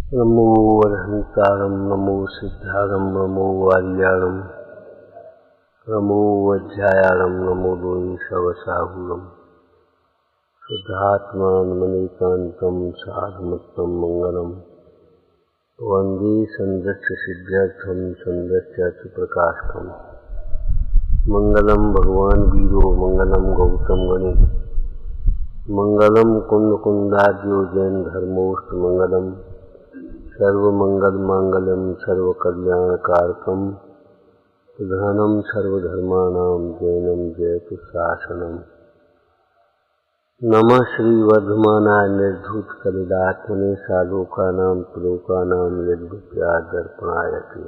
नमो वरहंतारं नमो सिद्धारं नमो वार्याणं नमो वज्रायाणं नमो लोहि सवसाहुरं शुद्धात्मानमनेकान्तं साधुमत्तं मंगलम् वन्दे सन्दस्य सिद्ध्यर्थं सन्दस्यार्थ प्रकाशकम् मंगलम भगवान वीरो मंगलम गौतम गणे मंगलम कुंद कुंदाद्यो जैन धर्मोष्ट मंगलम सर्वमंगल मांगल्यम सर्वकल्याणकारकम प्रधानम सर्वधर्माणां जैनम जयतु शासनम। नमः श्री वर्धमानाय निर्धूत कलिलात्मने सालोकानां त्रिलोकानां यद्विद्यादर्पणायते।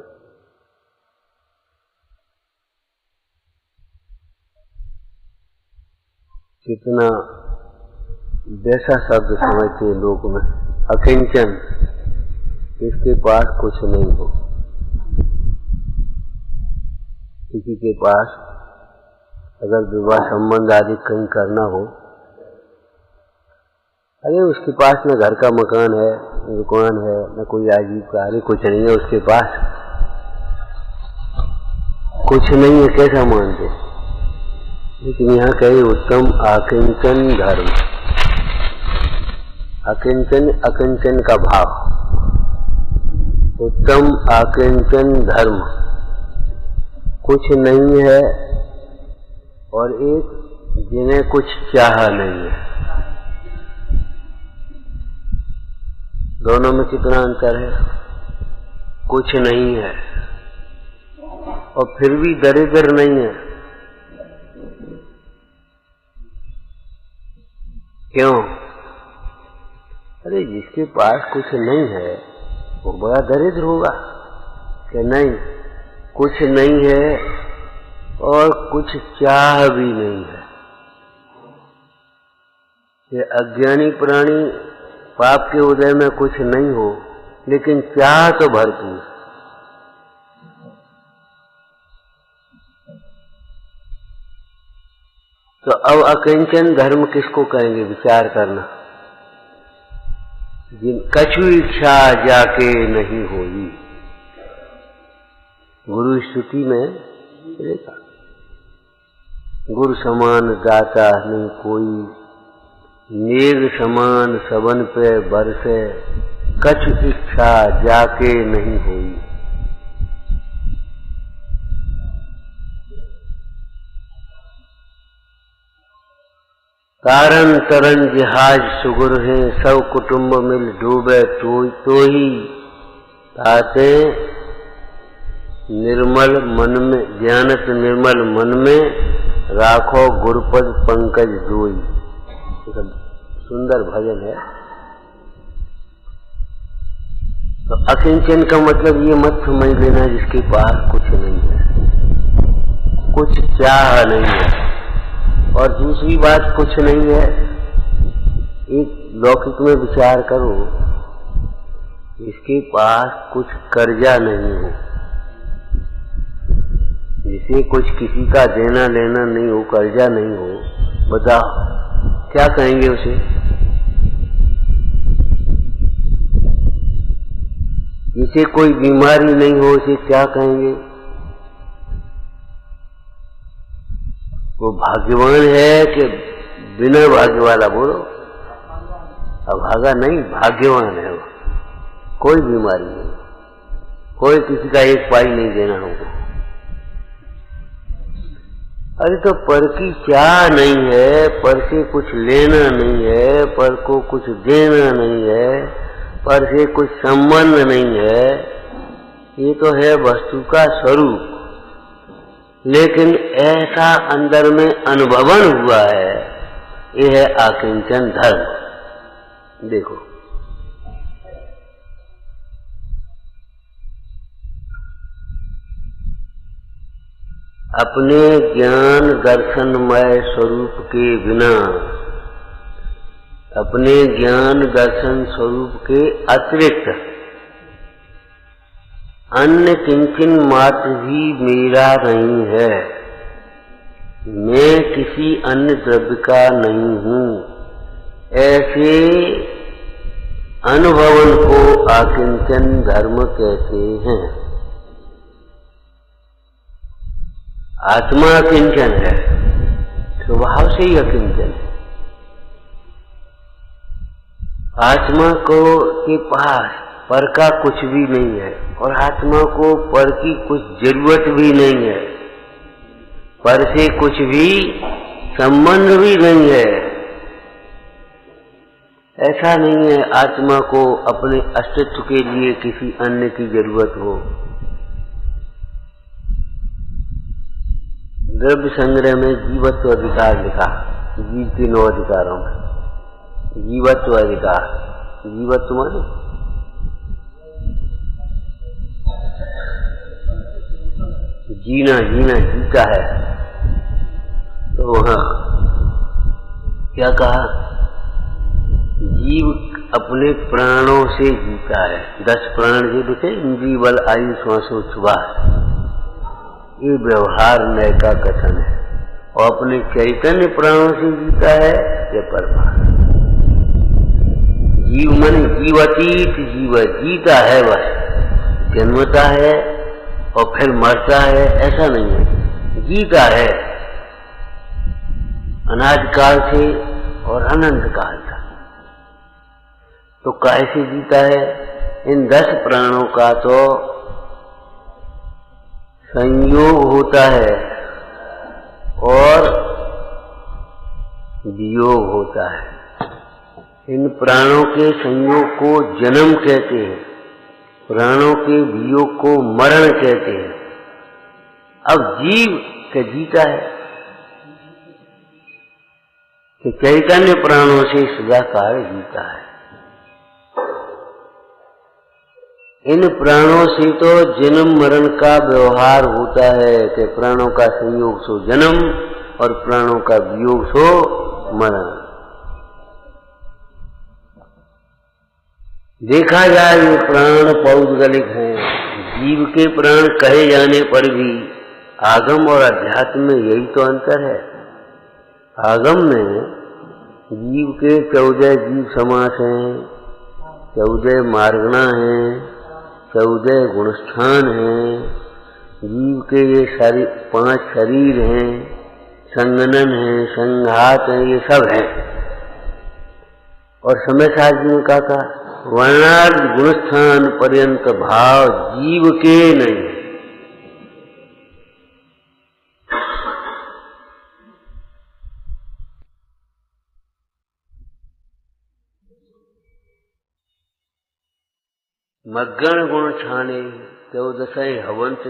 कितना वैसा शब्द समझते लोक में, अकिंचन, इसके पास कुछ नहीं हो। किसी के पास अगर विवाह संबंध आदि कहीं करना हो, अरे उसके पास न घर का मकान है, न दुकान है, न कोई आजीविका, अरे कुछ नहीं है उसके पास, कुछ नहीं है, कैसा मानते? लेकिन यहाँ कहे उत्तम आकिंचन धर्म, अकिंचन अकिंचन का भाव, उत्तम आकिंचन धर्म, कुछ नहीं है और एक जिन्हें कुछ चाह नहीं है। दोनों में कितना अंतर है? कुछ नहीं है और फिर भी दरिद्र नहीं है। क्यों? अरे जिसके पास कुछ नहीं है वो बड़ा दरिद्र होगा कि नहीं? कुछ नहीं है और कुछ चाह भी नहीं है। ये अज्ञानी प्राणी पाप के उदय में कुछ नहीं हो लेकिन चाह तो भरपूर। तो अब अकिंचन धर्म किसको कहेंगे? विचार करना। जिन कछु इच्छा जाके नहीं होई, गुरु स्तुति में देखा, गुरु समान दाता नहीं कोई, मेघ समान सबन पे बरसे, कछु इच्छा जाके नहीं होई। तारन तरन जहाज सुगुर है, सब कुटुंब मिल डूबे तो ही ताते निर्मल मन में, ज्ञानत निर्मल मन में राखो गुरुपद पंकज दोई। सुंदर भजन है। तो अकिंचन का मतलब ये मत समझ लेना जिसके पास कुछ नहीं है, कुछ चाह नहीं है। और दूसरी बात, कुछ नहीं है, एक लौकिक में विचार करो, इसके पास कुछ कर्जा नहीं हो, जिसे कुछ किसी का देना लेना नहीं हो, कर्जा नहीं हो, बताओ क्या कहेंगे उसे? जिसे कोई बीमारी नहीं हो उसे क्या कहेंगे? वो भाग्यवान है कि बिना भाग्य वाला? बोलो। अभागा नहीं, भाग्यवान है वो। कोई बीमारी नहीं, कोई किसी का एक पाई नहीं देना हमको। अरे तो पर की चाह नहीं है, पर से कुछ लेना नहीं है, पर को कुछ देना नहीं है, पर से कुछ संबंध नहीं है, ये तो है वस्तु का स्वरूप। लेकिन ऐसा अंदर में अनुभवन हुआ है, ये है आकिंचन धर्म। देखो, अपने ज्ञान दर्शनमय स्वरूप के बिना, अपने ज्ञान दर्शन स्वरूप के अतिरिक्त अन्य किंचन मात्र भी मेरा नहीं है। मैं किसी अन्य द्रव्य का नहीं हूँ। ऐसे अनुभवन को आकिंचन धर्म कहते हैं। आत्मा अकिंचन है, स्वभाव से ही अकिंचन है। आत्मा को के पास पर का कुछ भी नहीं है और आत्मा को पर की कुछ जरूरत भी नहीं है, पर से कुछ भी संबंध भी नहीं है। ऐसा नहीं है आत्मा को अपने अस्तित्व के लिए किसी अन्य की जरूरत हो। द्रव्य संग्रह में जीवत्व अधिकार लिखा, जीव के 9 अधिकारों में जीवत्व अधिकार। जीवत्व माने जीना, जीना, जीता है। तो वहां क्या कहा? जीव अपने प्राणों से जीता है। 10 प्राण जो दिखे, इंद्रिय बल आयु श्वासोच्छ्वास, ये व्यवहार नय का कथन है। और अपने चैतन्य प्राणों से जीता है ये परमात्मा। जीव मन जीवतीत जीव, जीता है, बस जन्मता है और फिर मरता है, ऐसा नहीं है। जीता है अनादिकाल से और अनंत काल तक। तो कैसे जीता है? इन 10 प्राणों का तो संयोग होता है और वियोग होता है। इन प्राणों के संयोग को जन्म कहते हैं, प्राणों के वियोग को मरण कहते हैं। अब जीव के जीता है कि चैतन्य प्राणों से सदाकाल जीता है। इन प्राणों से तो जन्म मरण का व्यवहार होता है कि प्राणों का संयोग सो जन्म और प्राणों का वियोग सो मरण। देखा जाए ये प्राण पौद्गलिक हैं। जीव के प्राण कहे जाने पर भी आगम और अध्यात्म में यही तो अंतर है। आगम में जीव के 14 जीव समास हैं, 14 मार्गणा हैं, 14 गुणस्थान हैं। जीव के ये 5 शरीर हैं, संगनन है, संघात है, ये सब है। और समय साथ में कहा वर्णार्थ गुणस्थान पर्यंत भाव जीव के नहीं। मग्गण गुण छाने 14 हवंत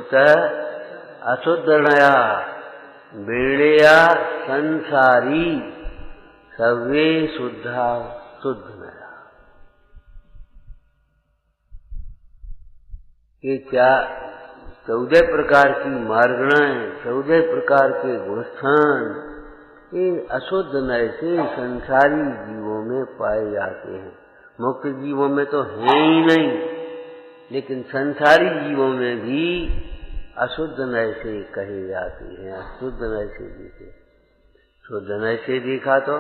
अशुद्धया बेड़या संसारी सवे शुद्धा शुद्ध नया। ये क्या 14 प्रकार की मार्गणाएं, 14 प्रकार के गुणस्थान, ये अशुद्ध नय से संसारी जीवों में पाए जाते हैं। मुक्त जीवों में तो है ही नहीं, लेकिन संसारी जीवों में भी अशुद्ध नय से कहे जाते हैं। अशुद्ध नय से देखे, शुद्ध नय से देखा तो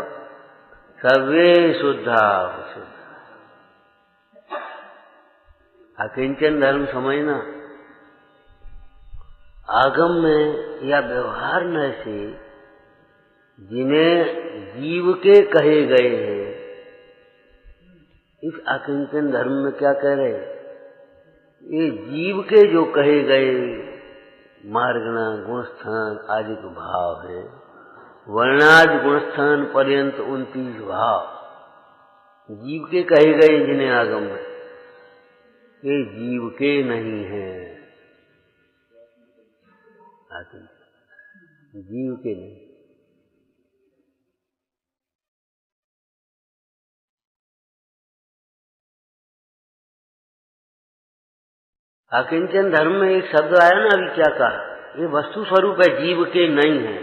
सवे शुद्धा शुद्ध। अकिंचन धर्म समझना। आगम में या व्यवहार नय से जिन्हें जीव के कहे गए हैं, इस अकिंचन धर्म में क्या कह रहे हैं? ये जीव के जो कहे गए मार्गणा गुणस्थान आदि के भाव है, वर्णादि गुणस्थान पर्यंत 29 भाव जीव के कहे गए जिन्हें आगम में, ये जीव के नहीं है। जीव के नहीं। अकिंचन धर्म में एक शब्द आया ना, अभी क्या कहा? ये वस्तु स्वरूप है, जीव के नहीं है।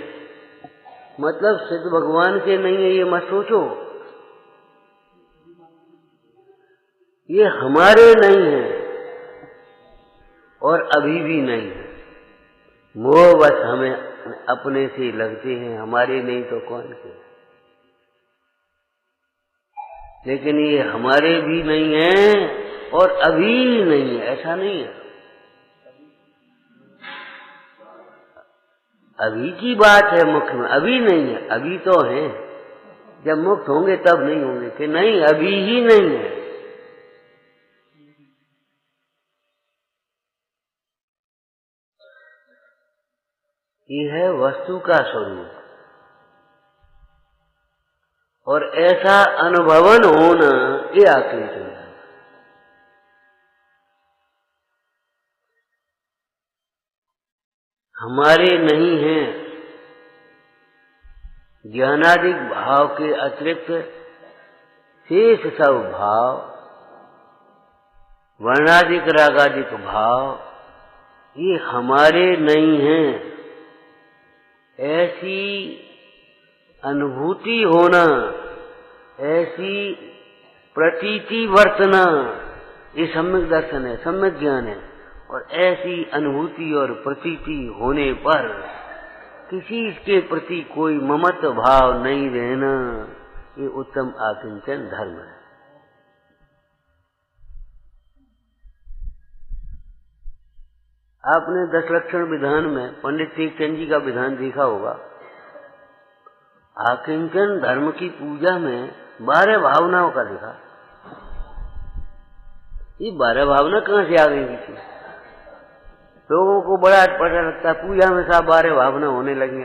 मतलब सिद्ध भगवान के नहीं है, ये मत सोचो। ये हमारे नहीं है और अभी भी नहीं है। मोह बस हमें अपने से लगते हैं, हमारे नहीं तो कौन के। लेकिन ये हमारे भी नहीं है और अभी नहीं है, ऐसा नहीं है। अभी की बात है मुख्य में, अभी नहीं है। अभी तो है, जब मुक्त होंगे तब नहीं होंगे कि नहीं, अभी ही नहीं है। ये है वस्तु का स्वरूप। और ऐसा अनुभवन होना ये आकिंचन है। हमारे नहीं है। ज्ञानादिक भाव के अतिरिक्त शेष सब भाव, वर्णादिक रागादिक भाव, ये हमारे नहीं हैं। ऐसी अनुभूति होना, ऐसी प्रतीति वर्तना, ये सम्यक दर्शन है, सम्यक ज्ञान है। और ऐसी अनुभूति और प्रतीति होने पर किसी के प्रति कोई ममत्व भाव नहीं रहना, ये उत्तम आकिंचन धर्म है। आपने 10 लक्षण विधान में पंडित टेकचंद जी का विधान देखा होगा। आकिंचन धर्म की पूजा में 12 भावनाओं का लिखा। ये 12 भावना कहाँ से आ गई थी? लोगों को बड़ा अटपटा लगता, पूजा में सब 12 भावना होने लगी।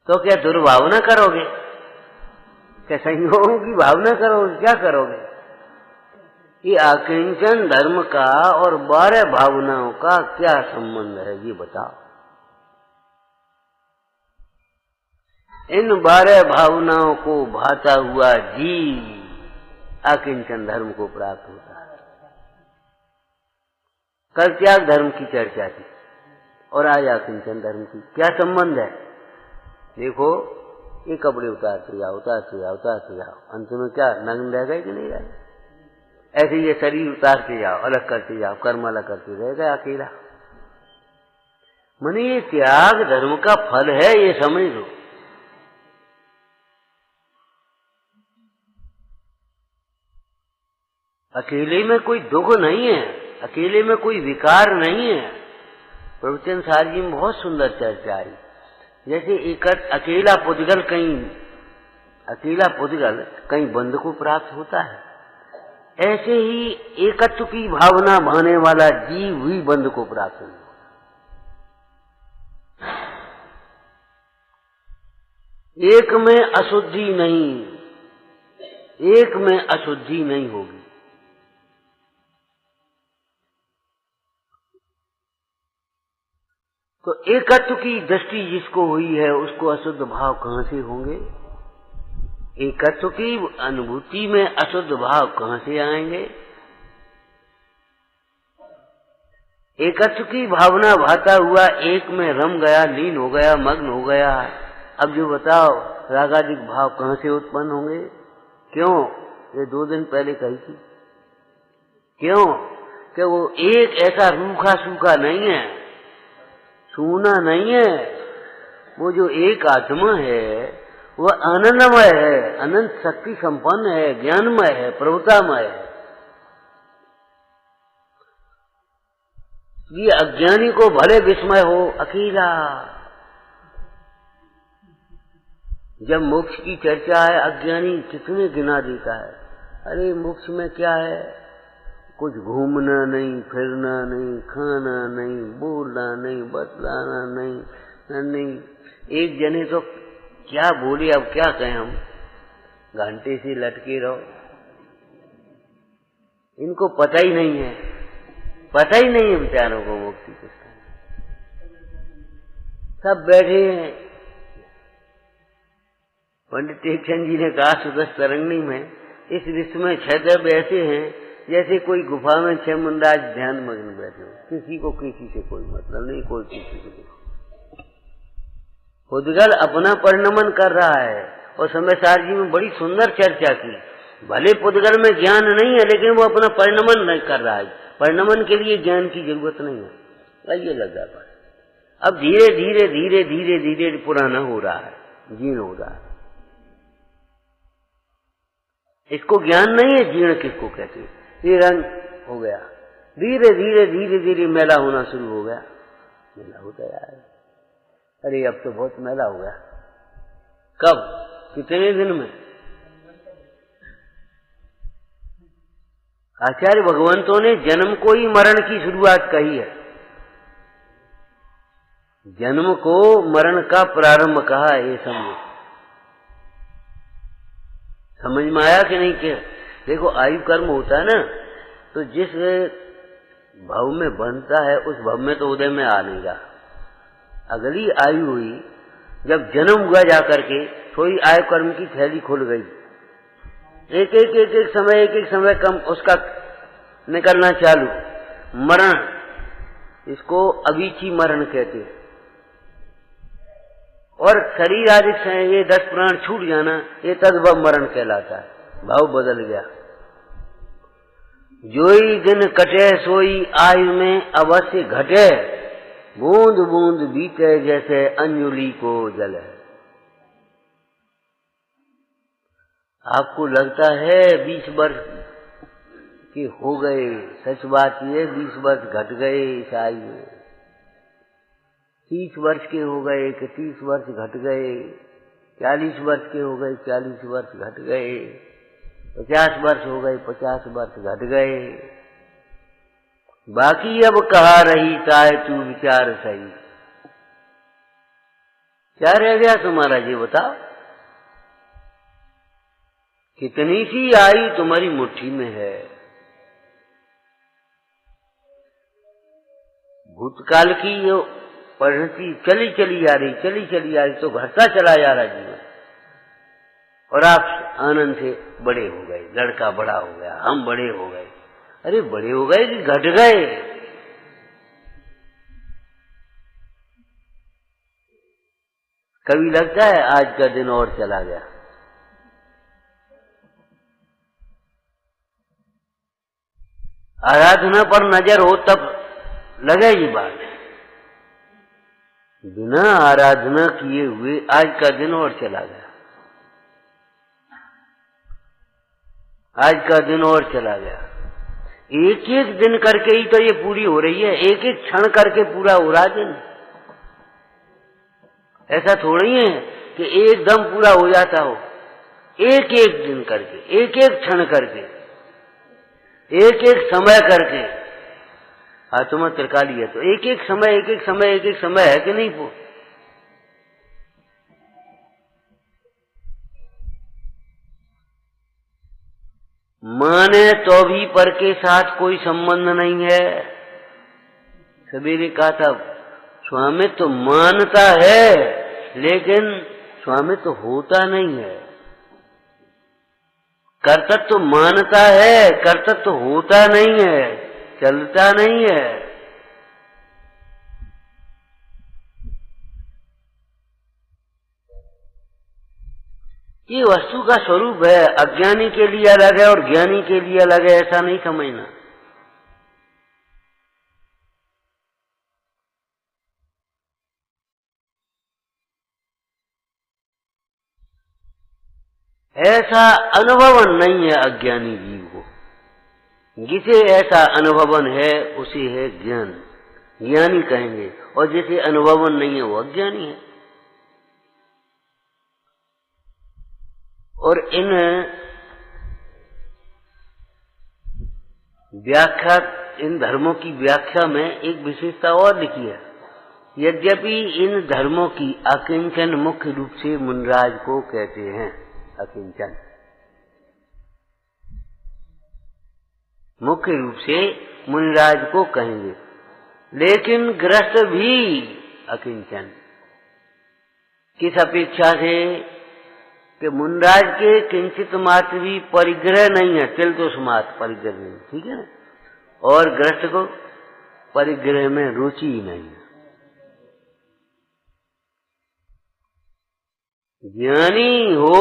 तो क्या दुर्भावना करोगे? क्या संयोगों की भावना करोगे? क्या करोगे? ये आकिंचन धर्म का और 12 भावनाओं का क्या संबंध है, ये बताओ। इन 12 भावनाओं को भाता हुआ जीव आकिंचन धर्म को प्राप्त होता है। कल त्याग धर्म की चर्चा थी और आज आकिंचन धर्म की क्या संबंध है? देखो, ये कपड़े उतारते जाओ, उतारते जाओ, उतारते जाओ, अंत में क्या नग्न रह गए कि नहीं रह गए? ऐसे ये शरीर उतारते जाओ, अलग करते जाओ, कर्म अलग करते रह गए अकेला। माने ये त्याग धर्म का फल है, ये समझ लो। अकेले में कोई दुख नहीं है, अकेले में कोई विकार नहीं है। प्रवचन सार जी में बहुत सुंदर चर्चा आई। जैसे एक अकेला पुद्गल कहीं बंध को प्राप्त होता है, ऐसे ही एकत्व की भावना भाने वाला जीव भी बंध को प्राप्त होगा। एक में अशुद्धि नहीं, एक में अशुद्धि नहीं होगी। तो एकत्व की दृष्टि जिसको हुई है उसको अशुद्ध भाव कहां से होंगे? एकत्व की अनुभूति में अशुद्ध भाव कहां से आएंगे? एकत्व की भावना भाता हुआ एक में रम गया, लीन हो गया, मग्न हो गया। अब जो बताओ, रागादिक भाव कहां से उत्पन्न होंगे? क्यों? ये 2 दिन पहले कही थी। क्यों? कि वो एक ऐसा रूखा सूखा नहीं है, सूना नहीं है। वो जो एक आत्मा है वह आनंदमय है, अनंत शक्ति संपन्न है, ज्ञानमय है, प्रभुतामय है। ये अज्ञानी को भले विस्मय हो, अकेला। जब मोक्ष की चर्चा है, अज्ञानी कितने गिना देता है। अरे मोक्ष में क्या है? कुछ घूमना नहीं, फिरना नहीं, खाना नहीं, बोलना नहीं, बतलाना नहीं। एक जने तो क्या बोले, अब क्या कहें हम, घंटे से लटके रहो। इनको पता ही नहीं है, पता ही नहीं है बेचारों को मुक्ति के। सब बैठे हैं। पंडित टेकचंद जी ने कहा सुदर्श तरंगिणी में, इस विश्व में 6 द्रव्य ऐसे हैं जैसे कोई गुफा में 6 मुंडाज ध्यान मग्न बैठे हो। किसी को किसी से कोई मतलब नहीं, कोई किसी से। पुद्गल अपना परिणमन कर रहा है। और समय सार जी में बड़ी सुंदर चर्चा की। भले पुद्गल में ज्ञान नहीं है, लेकिन वो अपना परिणमन नहीं कर रहा है। परिणमन के लिए ज्ञान की जरूरत नहीं है। ये लग जाता है। अब धीरे धीरे धीरे धीरे धीरे पुराना हो रहा है, जीर्ण हो रहा है। इसको ज्ञान नहीं है जीर्ण किसको कहते हैं। ये रंग हो गया, धीरे धीरे धीरे धीरे मैला होना शुरू हो गया। मैला होता यार, अरे अब तो बहुत मैला हो गया। कब, कितने दिन में? आचार्य भगवंतों ने जन्म को ही मरण की शुरुआत कही है, जन्म को मरण का प्रारंभ कहा है। ये समझ में आया कि नहीं? क्या देखो, आयु कर्म होता है ना, तो जिस भाव में बनता है उस भाव में तो उदय में आ नहीं रहा। अगली आयु हुई, जब जन्म हुआ जाकर के, थोड़ी आयु कर्म की थैली खुल गई। एक एक समय कम उसका निकलना चालू। मरण, इसको अवीची मरण कहते हैं। और शरीर आदि से ये 10 प्राण छूट जाना, ये तद्भव मरण कहलाता है। भाव बदल गया। जोई दिन कटे सोई आयु में अवश्य घटे, बूंद बूंद बीते जैसे अंजुली को जल है। आपको लगता है 20 वर्ष के हो गए, सच बात ये 20 वर्ष घट गए इस आयु में। 30 वर्ष के हो गए कि 30 वर्ष घट गए, 40 वर्ष के हो गए 40 वर्ष घट गए, 50 वर्ष हो गए 50 वर्ष घट गए। बाकी अब कहाँ रही ताए तू विचार सही। क्या रह गया तुम्हारा, ये बताओ? कितनी सी आयु तुम्हारी मुट्ठी में है। भूतकाल की जो परिणति चली चली आ रही तो घटता चला जा रहा जीवन। और आप आनंद से बड़े हो गए, लड़का बड़ा हो गया, हम बड़े हो गए। अरे बड़े हो गए कि घट गए? कभी लगता है आज का दिन और चला गया। आराधना पर नजर हो तब लगे ये बात। बिना आराधना किए हुए आज का दिन और चला गया, आज का दिन और चला गया। एक एक दिन करके ही तो ये पूरी हो रही है, एक एक क्षण करके पूरा हो रहा दिन। ऐसा थोड़ी है कि एकदम पूरा हो जाता हो। एक एक दिन करके, एक एक क्षण करके, एक एक समय करके। हाथों में त्रिकाली है तो एक एक समय है कि नहीं? वो माने तो भी पर के साथ कोई संबंध नहीं है। सवेरे कहा था स्वामित्व तो मानता है लेकिन स्वामित्व तो होता नहीं है। कर्तव्य तो मानता है, कर्तव्य तो होता नहीं है, चलता नहीं है। ये वस्तु का स्वरूप है। अज्ञानी के लिए अलग है और ज्ञानी के लिए अलग है, ऐसा नहीं समझना। ऐसा अनुभवन नहीं है अज्ञानी जीव को। जिसे ऐसा अनुभवन है उसे है ज्ञान, ज्ञानी कहेंगे। और जिसे अनुभवन नहीं है वो अज्ञानी है। और इन व्याख्या, इन धर्मों की व्याख्या में एक विशेषता और लिखी है। यद्यपि इन धर्मों की अकिंचन मुख्य रूप से मुनिराज को कहते हैं। अकिंचन मुख्य रूप से मुनिराज को कहेंगे, लेकिन गृहस्थ भी अकिंचन। किस अपेक्षा से? कि मुनिराज के किंचित मात्र भी परिग्रह नहीं है, तिल तो समात परिग्रह नहीं, ठीक है ना। और गृहस्थ को परिग्रह में रुचि ही नहीं है। ज्ञानी हो,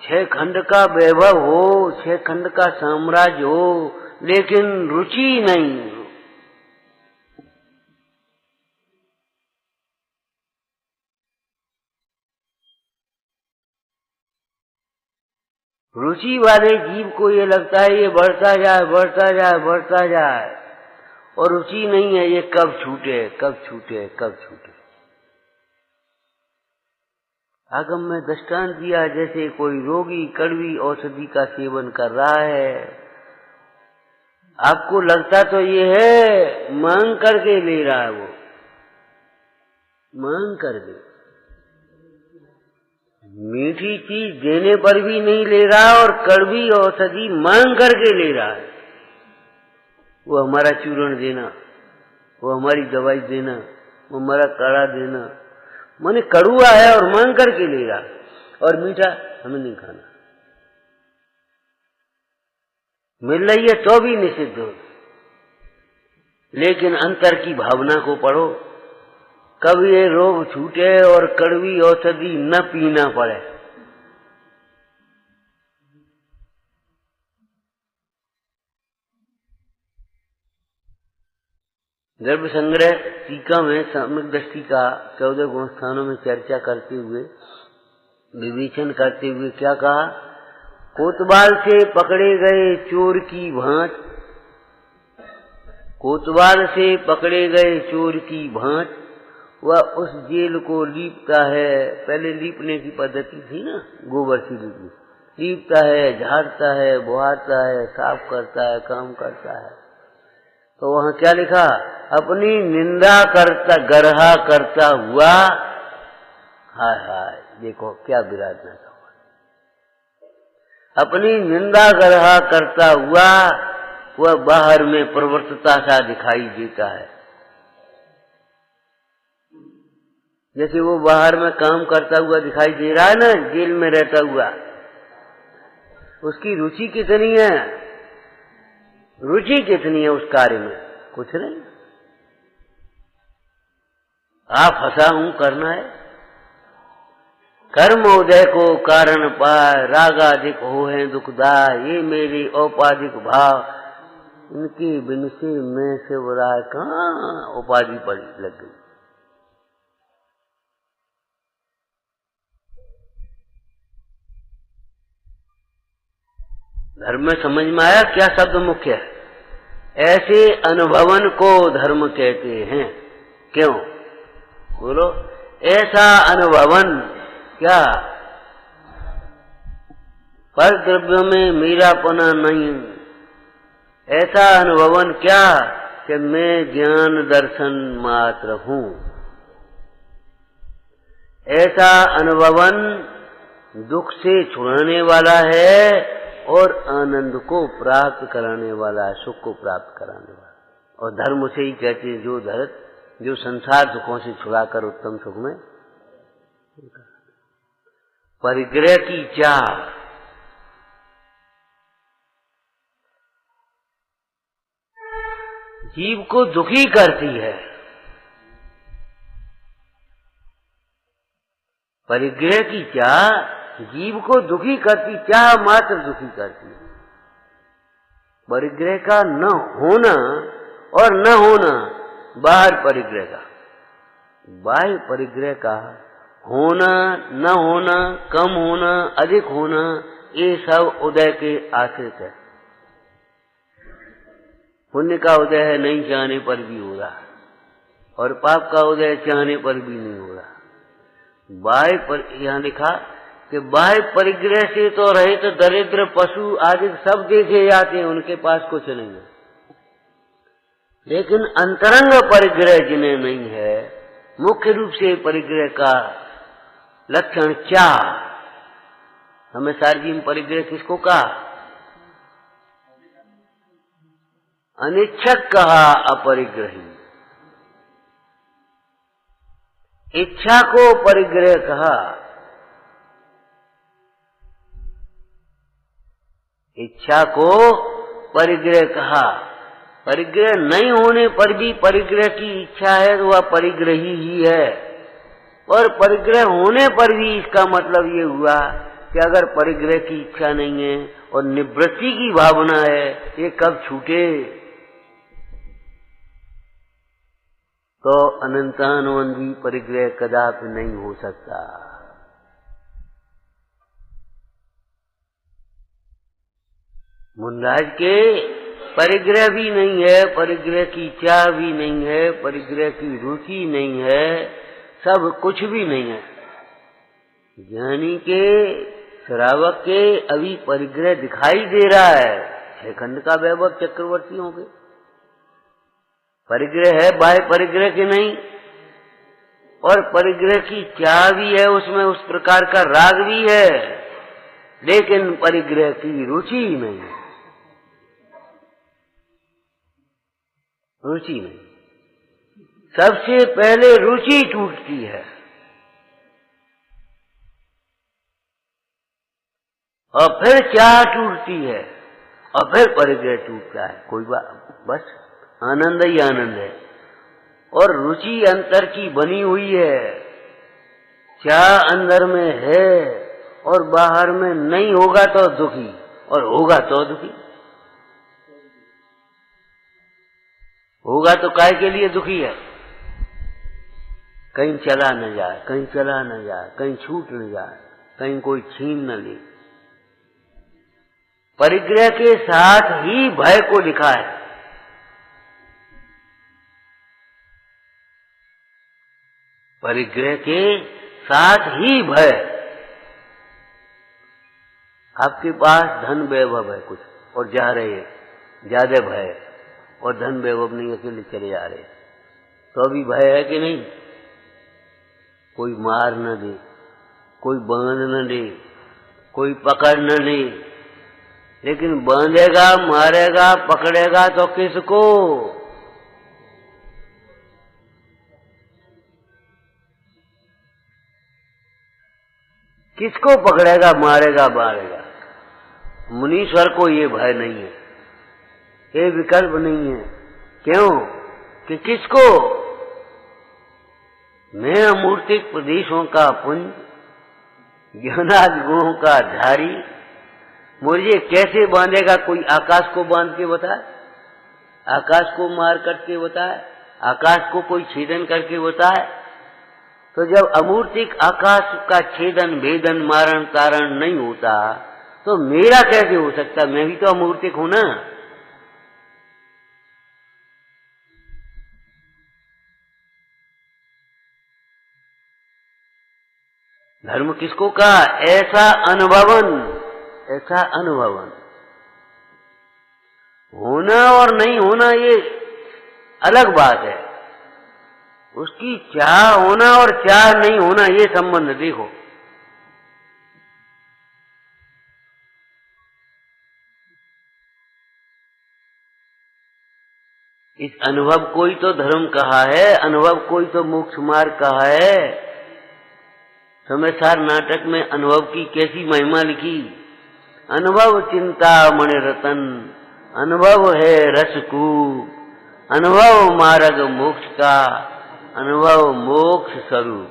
6 खंड का वैभव हो, 6 खंड का साम्राज्य हो, लेकिन रुचि नहीं। रुचि वाले जीव को ये लगता है ये बढ़ता जाए बढ़ता जाए बढ़ता जाए, और रुचि नहीं है ये कब छूटे कब छूटे कब छूटे। आगम में दृष्टांत दिया, जैसे कोई रोगी कड़वी औषधि का सेवन कर रहा है, आपको लगता तो ये है मांग करके ले रहा है, वो मांग करके, मीठी चीज देने पर भी नहीं ले रहा और कड़वी औषधि मांग करके ले रहा है। वो हमारा चूर्ण देना, वो हमारी दवाई देना, वो हमारा काढ़ा देना, माने कड़ुआ है और मांग करके ले रहा, और मीठा हमें नहीं खाना। मिल रही है तो भी निषिद्ध हो। लेकिन अंतर की भावना को पढ़ो, कब ये रोग छूटे और कड़वी औषधि न पीना पड़े। गर्भ संग्रह टीका में सम्यक दृष्टि का 14 गुण स्थानों में चर्चा करते हुए, विवेचन करते हुए क्या कहा? कोतवाल से पकड़े गए चोर की भांत, कोतवाल से पकड़े गए चोर की भांत वह उस जेल को लीपता है। पहले लीपने की पद्धति थी ना, गोबर से लीपता है, झाड़ता है, बुहारता है, साफ करता है, काम करता है। तो वहां क्या लिखा? अपनी निंदा करता गरहा करता हुआ, हाय हाय देखो क्या विराटना था, अपनी निंदा गरहा करता हुआ वह बाहर में प्रवृत्तता सा दिखाई देता है। जैसे वो बाहर में काम करता हुआ दिखाई दे रहा है ना, जेल में रहता हुआ, उसकी रुचि कितनी है? रुचि कितनी है उस कार्य में? कुछ नहीं। आप फंसा हूं करना है, कर्म उदय को कारण पाए, रागाधिक हो है दुखदाय, ये मेरे औपाधिक भाव, इनके बिन से मैं से बुराय, कहाँ उपाधि पड़ी लग गई। धर्म में समझ में आया क्या शब्द मुख्य है? ऐसे अनुभवन को धर्म कहते हैं। क्यों? बोलो। ऐसा अनुभवन क्या? पर द्रव्य में मेरापना नहीं। ऐसा अनुभवन क्या कि मैं ज्ञान दर्शन मात्र हूँ। ऐसा अनुभवन दुख से छुड़ाने वाला है और आनंद को प्राप्त कराने वाला है, सुख को प्राप्त कराने वाला। और धर्म से ही कहते हैं जो धरत, जो संसार सुखों से छुड़ाकर उत्तम सुख में परिग्रह की चाह। जीव को दुखी करती है, परिग्रह की चाह जीव को दुखी करती, चाह मात्र दुखी करती है। परिग्रह का न होना और न होना, बाहर परिग्रह का, बाह्य परिग्रह का होना, न होना, कम होना, अधिक होना, ये सब उदय के आश्रित है। पुण्य का उदय है नहीं चाहने पर भी हो रहा, और पाप का उदय चाहने पर भी नहीं हो रहा। बाह्य पर यहाँ लिखा कि बाह्य परिग्रह से तो रहे तो दरिद्र पशु आदि सब देखे जाते हैं, उनके पास कुछ नहीं है। लेकिन अंतरंग परिग्रह जिन्हें नहीं है, मुख्य रूप से परिग्रह का लक्षण क्या? हमें सार्वजनिक परिग्रह किसको कहा? अनिच्छक कहा, अपरिग्रही। इच्छा को परिग्रह कहा। इच्छा को परिग्रह कहा। परिग्रह नहीं होने पर भी परिग्रह की इच्छा है तो वह परिग्रही ही है। और परिग्रह होने पर भी इसका मतलब ये हुआ कि अगर परिग्रह की इच्छा नहीं है और निवृत्ति की भावना है, ये कब छूटे? तो अनंतानुबंधी परिग्रह कदापि नहीं हो सकता। मुनराज के परिग्रह भी नहीं है, परिग्रह की चाह भी नहीं है, परिग्रह की रुचि नहीं है, सब कुछ भी नहीं है। ज्ञानी के, श्रावक के अभी परिग्रह दिखाई दे रहा है। 6 खंड का वैभव चक्रवर्ती होंगे, परिग्रह है, बाह्य परिग्रह के नहीं। और परिग्रह की चाह भी है, उसमें उस प्रकार का राग भी है, लेकिन परिग्रह की रुचि नहीं है, रुचि नहीं। सबसे पहले रुचि टूटती है और फिर चाह टूटती है और फिर परिग्रह टूटता है। कोई बात, बस आनंद ही आनंद है। और रुचि अंतर की बनी हुई है, चाह अंदर में है और बाहर में नहीं होगा तो दुखी और होगा तो दुखी। होगा तो काय के लिए दुखी है? कहीं चला न जाए, कहीं चला न जाए, कहीं छूट न जाए, कहीं कोई छीन न ले। परिग्रह के साथ ही भय को लिखा है। परिग्रह के साथ ही भय। आपके पास धन वैभव है कुछ और जा रहे हैं, ज्यादा भय, और धन वैभव नहीं, अकेले चले जा रहे, तो अभी भय है कि नहीं? कोई मार न दे, कोई बांध न दे, कोई पकड़ न ले, लेकिन बांधेगा, मारेगा, पकड़ेगा तो किसको? किसको पकड़ेगा, मारेगा, मारेगा? मुनीश्वर को ये भय नहीं है, ये विकल्प नहीं है। क्यों? कि किसको? मैं अमूर्तिक प्रदेशों का पुंज, ज्ञानादि गुणों का धारी, मुझे कैसे बांधेगा? कोई आकाश को बांध के बताए, आकाश को मार करके बताए, आकाश को कोई छेदन करके बताए? तो जब अमूर्तिक आकाश का छेदन, भेदन, मारण, तारण नहीं होता तो मेरा कैसे हो सकता? मैं भी तो अमूर्तिक हूं ना। धर्म किसको कहा? ऐसा अनुभवन, ऐसा अनुभवन। होना और नहीं होना ये अलग बात है, उसकी चाह होना और चाह नहीं होना ये संबंध देखो। इस अनुभव को ही तो धर्म कहा है, अनुभव को ही तो मोक्ष मार्ग कहा है। समयसार नाटक में अनुभव की कैसी महिमा लिखी। अनुभव चिंता मणि रतन, अनुभव है रसकूप, अनुभव मार्ग मोक्ष का, अनुभव मोक्ष स्वरूप।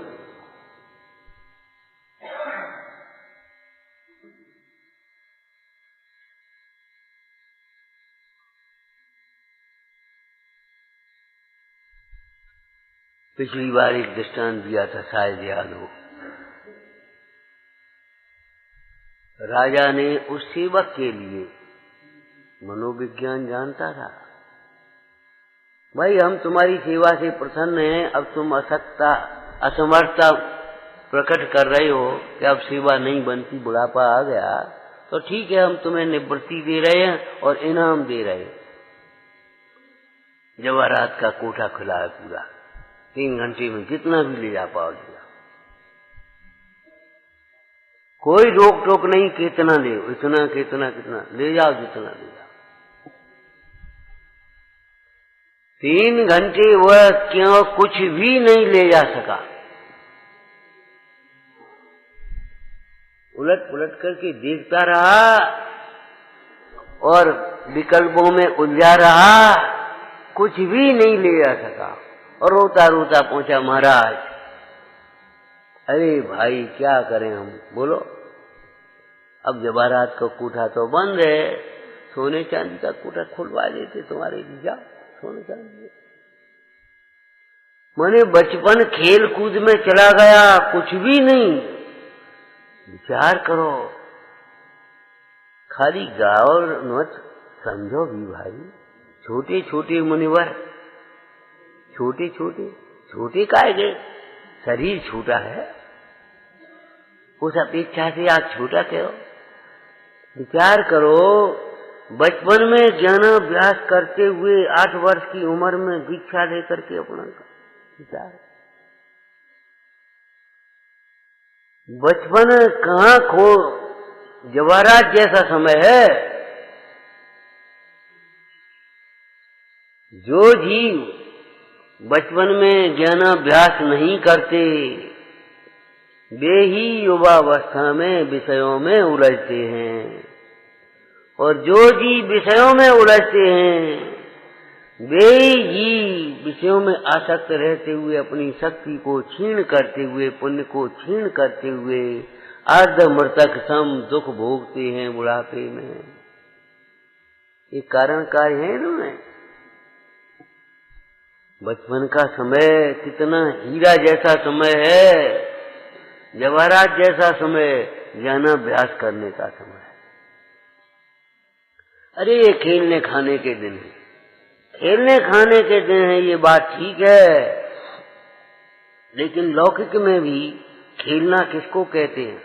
पिछली बार एक दृष्टांत दिया था, शायद याद हो। राजा ने उस सेवक के लिए मनोविज्ञान जानता था। भाई हम तुम्हारी सेवा से प्रसन्न हैं, अब तुम असमर्थता प्रकट कर रहे हो कि अब सेवा नहीं बनती, बुढ़ापा आ गया, तो ठीक है, हम तुम्हें निवृत्ति दे रहे हैं और इनाम दे रहे हैं। जवाहरात का कोठा खुला है पूरा, 3 घंटे में जितना भी ले जा पाओ ले जाओ, कोई रोक टोक नहीं, कितना ले, इतना कितना कितना ले जाओ, जितना ले जाओ। 3 घंटे वह क्यों कुछ भी नहीं ले जा सका, उलट पुलट करके देखता रहा और विकल्पों में उलझा रहा, कुछ भी नहीं ले जा सका और रोता रोता पहुंचा, महाराज अरे भाई क्या करें हम, बोलो। अब जवाहरात का कोठा तो बंद है, सोने चांदी का कोठा खुलवा देते तुम्हारे लिए, जाओ सोने चांदी। मैंने बचपन खेल कूद में चला गया, कुछ भी नहीं। विचार करो, खाली गाओ मत, समझो भी भाई। छोटे छोटे मुनिवर, छोटे छोटे छोटे काहे गए, शरीर छोटा है, उस अपेक्षा से आप छोटा कहो। विचार करो, बचपन में ज्ञानाभ्यास करते हुए 8 वर्ष की उम्र में दीक्षा लेकर के अपना विचार, बचपन कहाँ खो, जवाहरात जैसा समय है। जो जीव बचपन में ज्ञानाभ्यास नहीं करते वे ही युवावस्था में विषयों में उलझते हैं, और जो जीव विषयों में उलझते हैं वे ही विषयों में आसक्त रहते हुए अपनी शक्ति को क्षीण करते हुए, पुण्य को क्षीण करते हुए अर्ध मृतक सम दुख भोगते हैं बुढ़ापे में। ये कारण कार्य है इनमें। बचपन का समय कितना हीरा जैसा समय है, जवाहरात जैसा समय, ज्ञानाभ्यास करने का समय है। अरे ये खेलने खाने के दिन है, खेलने खाने के दिन है, ये बात ठीक है, लेकिन लौकिक में भी खेलना किसको कहते हैं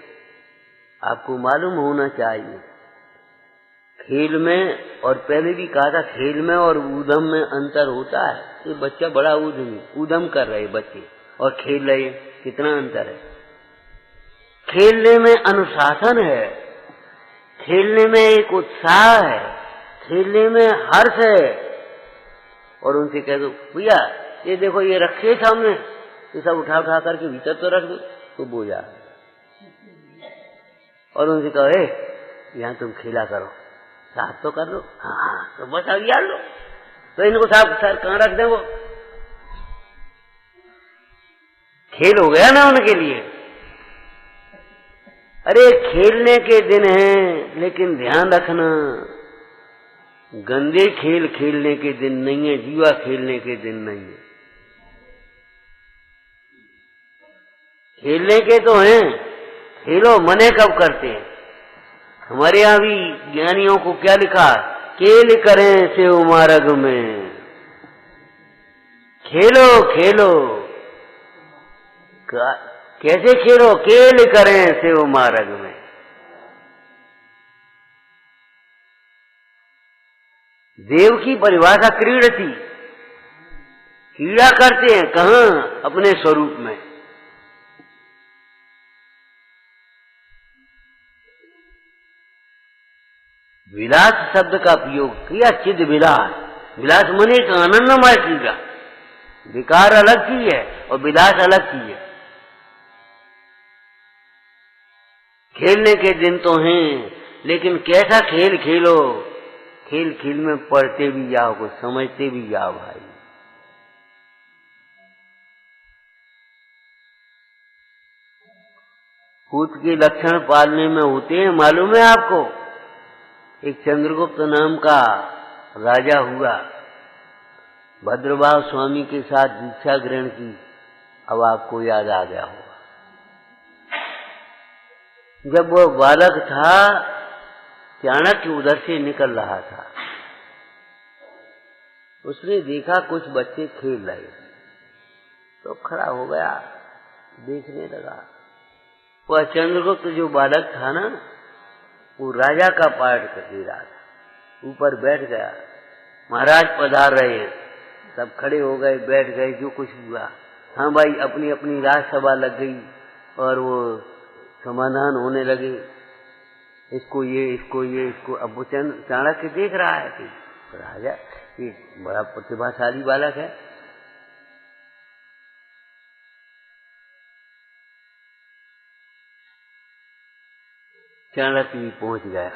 आपको मालूम होना चाहिए। खेल में, और पहले भी कहा था, खेल में और ऊधम में अंतर होता है। ये बच्चा बड़ा ऊधम कर रहे बच्चे और खेल रहे, कितना अंतर है। खेलने में अनुशासन है, खेलने में एक उत्साह है, खेलने में हर्ष है। और उनसे कह दो भैया ये देखो ये रखे सामने, ये सब उठा उठा करके भीतर तो रख दो, तो बोझा। और उनसे कहो यहाँ तुम खेला करो, साफ तो कर लो। हाँ तो बस अब यार लो, तो इनको साफ सर कहाँ रख दे, वो खेल हो गया ना उनके लिए। अरे खेलने के दिन हैं, लेकिन ध्यान रखना गंदे खेल खेलने के दिन नहीं है, जुआ खेलने के दिन नहीं है। खेलने के तो हैं, खेलो मने कब करते हैं। हमारे यहाँ भी ज्ञानियों को क्या लिखा, खेल करें से मार्ग में, खेलो खेलो। कैसे खेलो, खेल करें से मार्ग में। देव की परिभाषा क्रीड़ थी, क्रीड़ा करते हैं कहाँ, अपने स्वरूप में। विलास शब्द का प्रयोग किया, चिद विलास। विलास माने एक आनंदमय क्रीड़ा। विकार अलग चीज है और विलास अलग चीज है। खेलने के दिन तो हैं, लेकिन कैसा खेल खेलो, खेल खेल में पढ़ते भी जाओ, कुछ समझते भी जाओ भाई। भूत के लक्षण पालने में होते हैं, मालूम है आपको। एक चंद्रगुप्त नाम का राजा हुआ, भद्रभाव स्वामी के साथ दीक्षा ग्रहण की। अब आपको याद आ गया होगा, जब वह बालक था चाणक्य उधर से निकल रहा था, उसने देखा कुछ बच्चे खेल रहे, तो खड़ा हो गया, देखने लगा। वह चंद्रगुप्त जो बालक था ना, वो राजा का पाठ कर रहा था, ऊपर बैठ गया। महाराज पधार रहे हैं, सब खड़े हो गए, बैठ गए, जो कुछ हुआ। हाँ भाई, अपनी अपनी राजसभा लग गई और वो समाधान होने लगे, इसको ये, इसको ये, इसको। अब वो चाणक्य देख रहा है कि राजा ये बड़ा प्रतिभाशाली बालक है। चाणक्य भी पहुंच गया,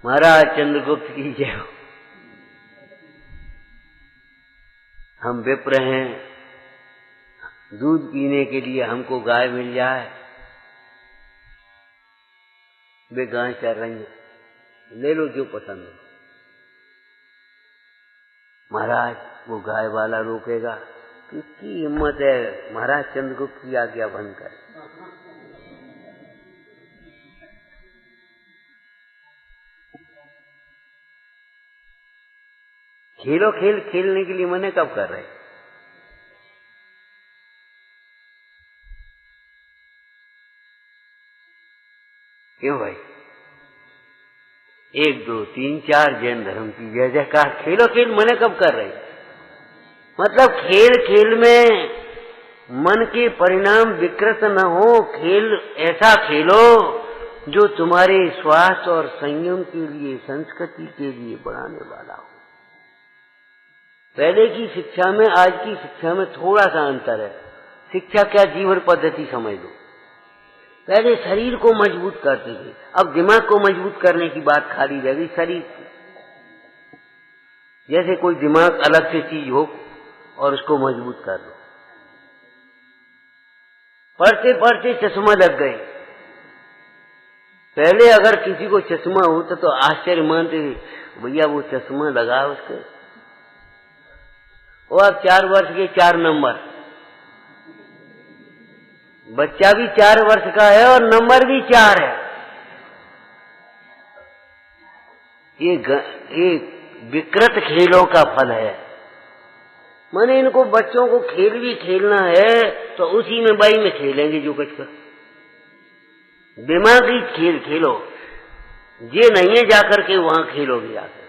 महाराज चंद्रगुप्त की जय हो, हम विप्र हैं, दूध पीने के लिए हमको गाय मिल जाए। वे गाय चर रही हैं, ले लो जो पसंद हो। महाराज वो गाय वाला रोकेगा, किसकी हिम्मत है महाराज चंद्रगुप्त की आज्ञा भंग कर। खेलो खेल खेलने के लिए मना कब कर रहे? क्यों भाई? 1 2 3 4 जैन धर्म की जय जयकार, खेलो खेल मना कब कर रहे? मतलब खेल खेल में मन के परिणाम विकृत न हो, खेल ऐसा खेलो जो तुम्हारे स्वास्थ्य और संयम के लिए, संस्कृति के लिए बढ़ाने वाला हो। पहले की शिक्षा में आज की शिक्षा में थोड़ा सा अंतर है। शिक्षा क्या, जीवन पद्धति समझ लो। पहले शरीर को मजबूत करते थे, अब दिमाग को मजबूत करने की बात खाली रह गई। शरीर जैसे कोई दिमाग अलग से चीज हो और उसको मजबूत कर दो। पढ़ते पढ़ते चश्मा लग गए। पहले अगर किसी को चश्मा होता तो आश्चर्य मानते थे, भैया वो चश्मा लगा उसके। वो अब 4 वर्ष के 4 नंबर, बच्चा भी 4 वर्ष का है और नंबर भी 4 है। ये विकृत खेलों का फल है। माने इनको बच्चों को खेल भी खेलना है तो उसी में बाई में खेलेंगे जो कुछ का। दिमागी खेल खेलो, ये नहीं है जाकर के वहां खेलोगे जाकर।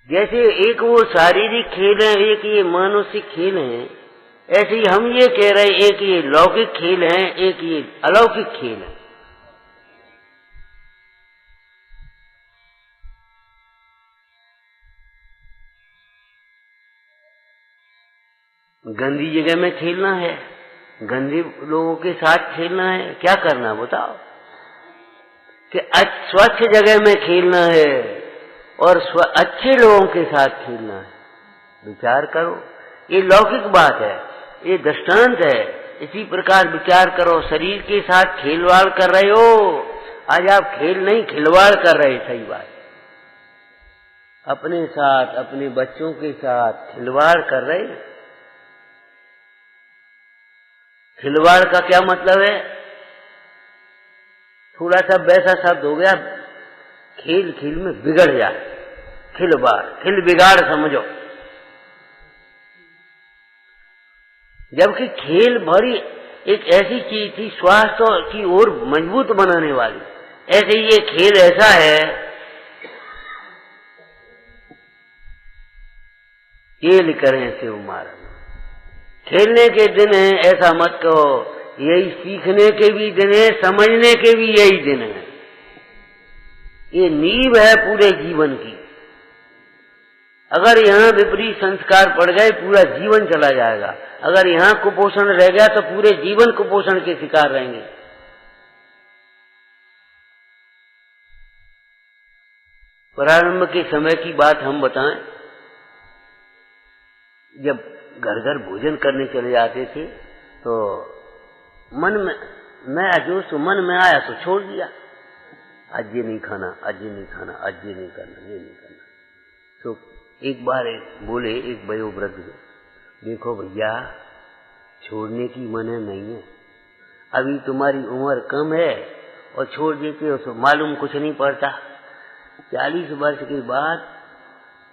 जैसे एक वो शारीरिक खेल है, एक ये मानसिक खेल है, ऐसे ही हम ये कह रहे हैं एक ये लौकिक खेल है, एक ये अलौकिक खेल है। गंदी जगह में खेलना है, गंदे लोगों के साथ खेलना है, क्या करना बताओ? कि स्वच्छ जगह में खेलना है और अच्छे लोगों के साथ खेलना है। विचार करो, ये लौकिक बात है, ये दृष्टांत है। इसी प्रकार विचार करो, शरीर के साथ खिलवाड़ कर रहे हो। आज आप खेल नहीं खिलवाड़ कर रहे, सही बात। अपने साथ, अपने बच्चों के साथ खिलवाड़ कर रहे। खिलवाड़ का क्या मतलब है? थोड़ा सा वैसा शब्द हो गया, खेल खेल में बिगड़ जाए। खिलवाड़, खिल बिगाड़ समझो। जबकि खेल भरी एक ऐसी चीज थी स्वास्थ्य की ओर मजबूत बनाने वाली, ऐसे ये खेल ऐसा है, खेल करें शिव मारा। खेलने के दिन है ऐसा मत कहो, यही सीखने के भी दिन है, समझने के भी यही दिन है। ये नींव है पूरे जीवन की। अगर यहाँ विपरीत संस्कार पड़ गए पूरा जीवन चला जाएगा। अगर यहाँ कुपोषण रह गया तो पूरे जीवन कुपोषण के शिकार रहेंगे। प्रारंभ के समय की बात हम बताएं, जब घर घर भोजन करने चले जाते थे तो मन में नया जोश मन में आया तो छोड़ दिया। आज ये नहीं खाना, आज ये नहीं खाना, आज ये नहीं करना, ये नहीं करना। तो एक बार बोले एक वयोवृद्ध, देखो भैया छोड़ने की मने नहीं है, अभी तुम्हारी उम्र कम है और छोड़ देते हो तो मालूम कुछ नहीं पड़ता। 40 वर्ष के बाद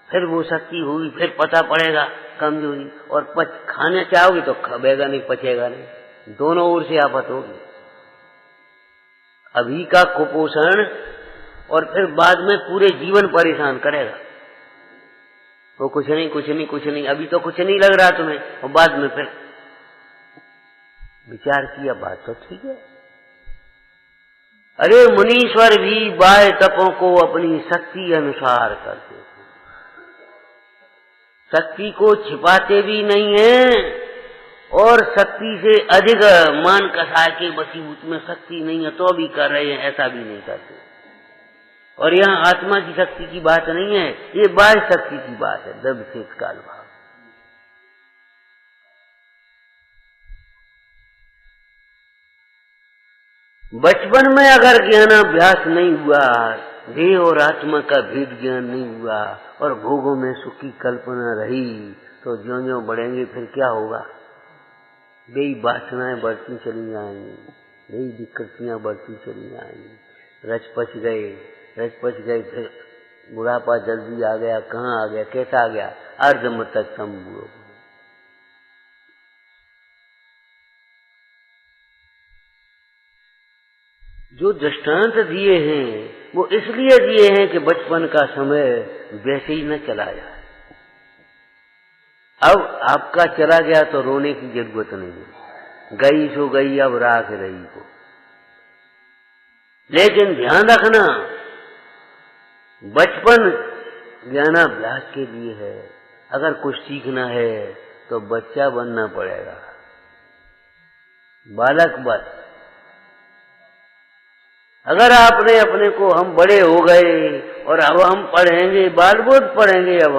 फिर वो शक्ति होगी, फिर पता पड़ेगा कमजोरी, और खाने चाहोगे तो खबेगा नहीं, पचेगा नहीं, दोनों ओर से आफत होगी। अभी का कुपोषण और फिर बाद में पूरे जीवन परेशान करेगा। वो कुछ नहीं कुछ नहीं कुछ नहीं, अभी तो कुछ नहीं लग रहा तुम्हें, और बाद में फिर विचार किया, बात तो ठीक है। अरे मुनीश्वर भी बाह्य तपों को अपनी शक्ति अनुसार करते, शक्ति को छिपाते भी नहीं है और शक्ति से अधिक मान कसा के वसीभूत में शक्ति नहीं है तो भी कर रहे हैं, ऐसा भी नहीं करते। और यहाँ आत्मा की शक्ति की बात नहीं है, ये बाह्य शक्ति की बात है, दर्भशेष काल भाव। बचपन में अगर ज्ञानाभ्यास नहीं हुआ, देह और आत्मा का भेद ज्ञान नहीं हुआ और भोगों में सुख की कल्पना रही, तो ज्यों-ज्यों बढ़ेंगे फिर क्या होगा? बेई वासनाएं बढ़ती चली जाएंगी, बेई विकृतियां बढ़ती चली जाएंगी। रच पच गए, फिर बुढ़ापा जल्दी आ गया, कहाँ आ गया, कैसा आ गया, अर्धमृतक बूढ़ो। जो दृष्टांत दिए हैं वो इसलिए दिए हैं कि बचपन का समय वैसे ही न चला जाए। अब आपका चला गया तो रोने की जरूरत नहीं है, गई सो गई, अब राख रही को। लेकिन ध्यान रखना, बचपन ज्ञानाभ्यास के लिए है। अगर कुछ सीखना है तो बच्चा बनना पड़ेगा, बालक बन। अगर आपने अपने को हम बड़े हो गए और अब हम पढ़ेंगे, बाल बोध पढ़ेंगे, अब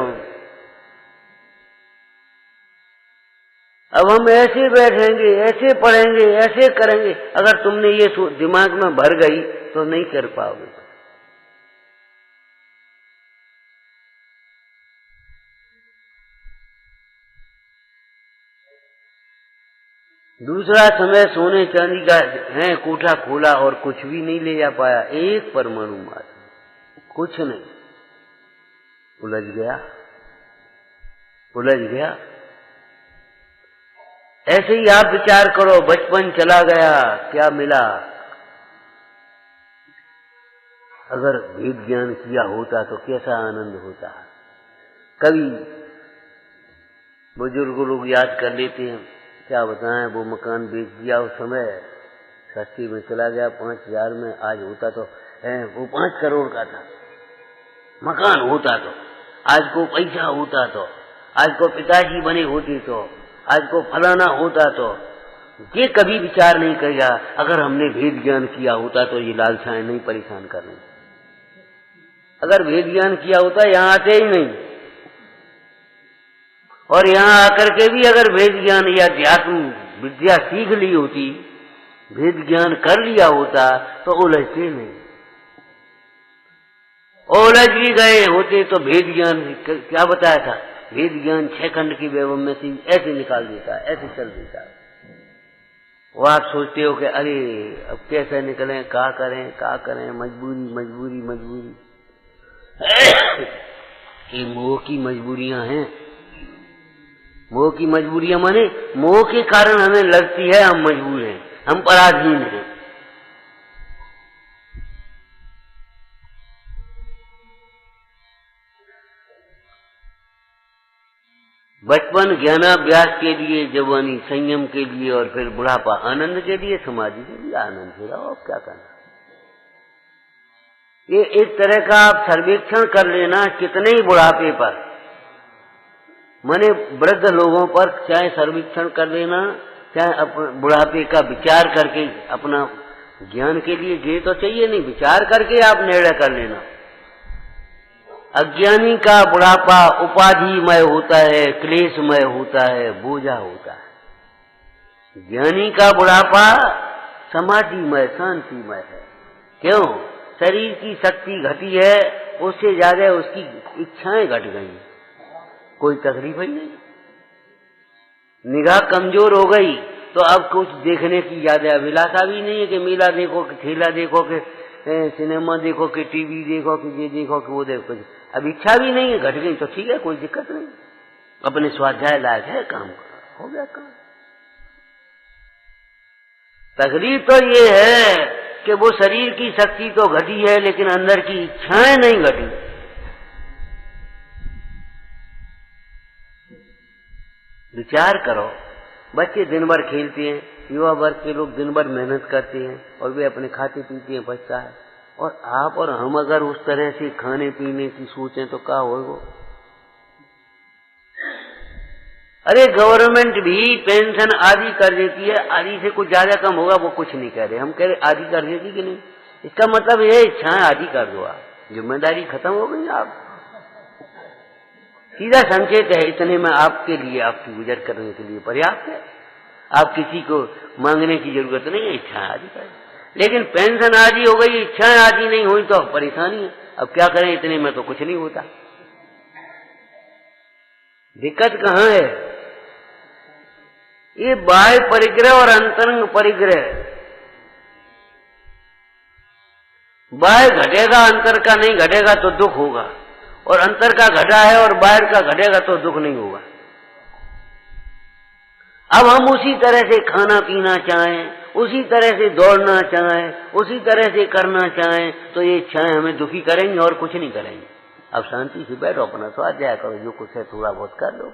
हम ऐसे बैठेंगे, ऐसे पढ़ेंगे, ऐसे करेंगे, अगर तुमने ये दिमाग में भर गई तो नहीं कर पाओगे। दूसरा समय सोने चांदी का है, कोठा खोला और कुछ भी नहीं ले जा पाया, एक परमाणु मात्र, कुछ नहीं, उलझ गया। ऐसे ही आप विचार करो, बचपन चला गया, क्या मिला? अगर वेद ज्ञान किया होता तो कैसा आनंद होता। कभी बुजुर्ग लोग याद कर लेते हैं, क्या बताएं, वो मकान बेच दिया उस समय, सस्ती में चला गया 5,000 में। आज होता तो वो 5 करोड़ का था मकान, होता तो आज को पैसा होता, तो आज को पिताजी बने होते, तो आज को फलाना होता। तो ये कभी विचार नहीं किया, अगर हमने वेद ज्ञान किया होता तो ये लालसाएं नहीं परेशान करनी। अगर वेद ज्ञान किया होता यहाँ आते ही नहीं, और यहाँ आकर के भी अगर वेद ज्ञान या अध्यात्म विद्या सीख ली होती, वेद ज्ञान कर लिया होता तो उलझते नहीं। उलझ भी गए होते तो वेद ज्ञान क्या बताया था, वेद ज्ञान 6 खंड की वैभव में से ऐसे निकाल देता, ऐसे चल देता। वो आप सोचते हो कि अरे अब कैसे निकलें, क्या करें, मजबूरी। ये मोह की मजबूरियां हैं। मोह की मजबूरियां माने मोह के कारण हमें लगती है हम मजबूर हैं, हम पराधीन हैं। बचपन ज्ञानाभ्यास के लिए, जवानी संयम के लिए, और फिर बुढ़ापा आनंद के लिए, समाधि के लिए आनंद से रहो। अब क्या करना, ये एक तरह का आप सर्वेक्षण कर लेना कितने ही बुढ़ापे पर, माने वृद्ध लोगों पर चाहे सर्वेक्षण कर लेना, चाहे अपने बुढ़ापे का विचार करके, अपना ज्ञान के लिए ये तो चाहिए नहीं, विचार करके आप निर्णय कर लेना। अज्ञानी का बुढ़ापा उपाधिमय होता है, क्लेशमय होता है, बोझा होता है। ज्ञानी का बुढ़ापा समाधिमय, शांतिमय है। क्यों? शरीर की शक्ति घटी है, उससे ज्यादा उसकी इच्छाएं घट गई, कोई तकलीफ ही नहीं। निगाह कमजोर हो गई तो अब कुछ देखने की ज्यादा अभिलाषा भी नहीं है कि मेला देखो, कि ठेला देखो, कि सिनेमा देखो, कि टीवी देखो, कि ये देखो, कि वो देखो। अब इच्छा भी नहीं है, घट गई तो ठीक है, कोई दिक्कत नहीं, अपने स्वाध्याय लायक है, काम हो गया काम। तकलीफ तो ये है कि वो शरीर की शक्ति तो घटी है, लेकिन अंदर की इच्छाएं नहीं घटी। विचार करो, बच्चे दिन भर खेलते हैं, युवा वर्ग के लोग दिन भर मेहनत करते हैं, और वे अपने खाते पीते हैं, बचता है। और आप और हम अगर उस तरह से खाने पीने की सोचें तो क्या होगा? अरे गवर्नमेंट भी पेंशन आदि कर देती है, आदि से कुछ ज्यादा कम होगा, वो कुछ नहीं कह रहे, हम कह रहे आदि कर देती कि नहीं। इसका मतलब ये इच्छाएं आदि कर दो, आप जिम्मेदारी खत्म हो गई। आप सीधा संकेत है, इतने में आपके लिए, आपकी गुजर करने के लिए पर्याप्त है, आप किसी को मांगने की जरूरत नहीं है, इच्छाएं आदि कर। लेकिन पेंशन आदि हो गई, इच्छाएं आदि नहीं हुई तो परेशानी है। अब क्या करें, इतने में तो कुछ नहीं होता। दिक्कत कहाँ है? ये बाह्य परिग्रह और अंतरंग परिग्रह, बाहर घटेगा, अंतर का नहीं घटेगा तो दुख होगा, और अंतर का घटा है और बाहर का घटेगा तो दुख नहीं होगा। अब हम उसी तरह से खाना पीना चाहें, उसी तरह से दौड़ना चाहें, उसी तरह से करना चाहें, तो ये इच्छाएं हमें दुखी करेंगे और कुछ नहीं करेंगे। अब शांति से बैठो, अपना स्वाध्याय करो, जो कुछ है थोड़ा बहुत कर लो।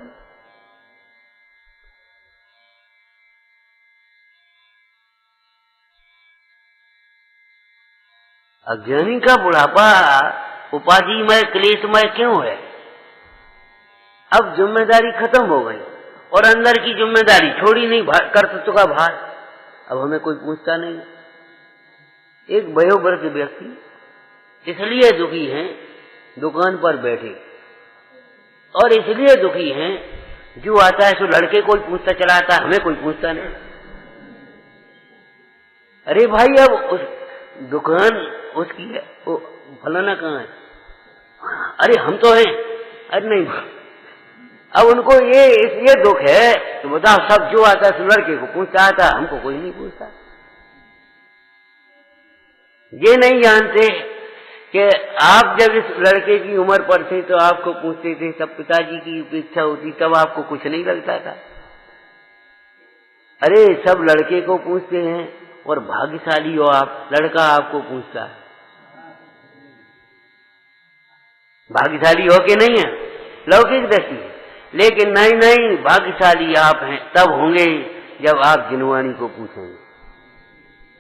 अज्ञानी का बुढ़ापा उपाधिमय क्लेशमय क्यों है? अब जिम्मेदारी खत्म हो गई और अंदर की जिम्मेदारी छोड़ी नहीं, कर्तृत्व का भार। अब हमें कोई पूछता नहीं। एक वयोवृद्ध व्यक्ति इसलिए दुखी हैं, दुकान पर बैठे, और इसलिए दुखी हैं जो आता है सो लड़के कोई पूछता चला आता है, हमें कोई पूछता नहीं। अरे भाई, अब उस दुकान उसकी है, वो फलाना कहाँ है? अरे हम तो हैं। अरे नहीं, अब उनको ये दुख है तो बताओ, सब जो आता है लड़के को पूछता आता, हमको कोई नहीं पूछता। ये नहीं जानते कि आप जब इस लड़के की उम्र पर थे तो आपको पूछते थे, सब पिताजी की इच्छा होती, तब आपको कुछ नहीं लगता था। अरे सब लड़के को पूछते हैं और भाग्यशाली हो आप, लड़का आपको पूछता है। भाग्यशाली हो कि नहीं है लौकिक दृष्टि, लेकिन नहीं, भाग्यशाली आप हैं तब होंगे जब आप जिनवानी को पूछेंगे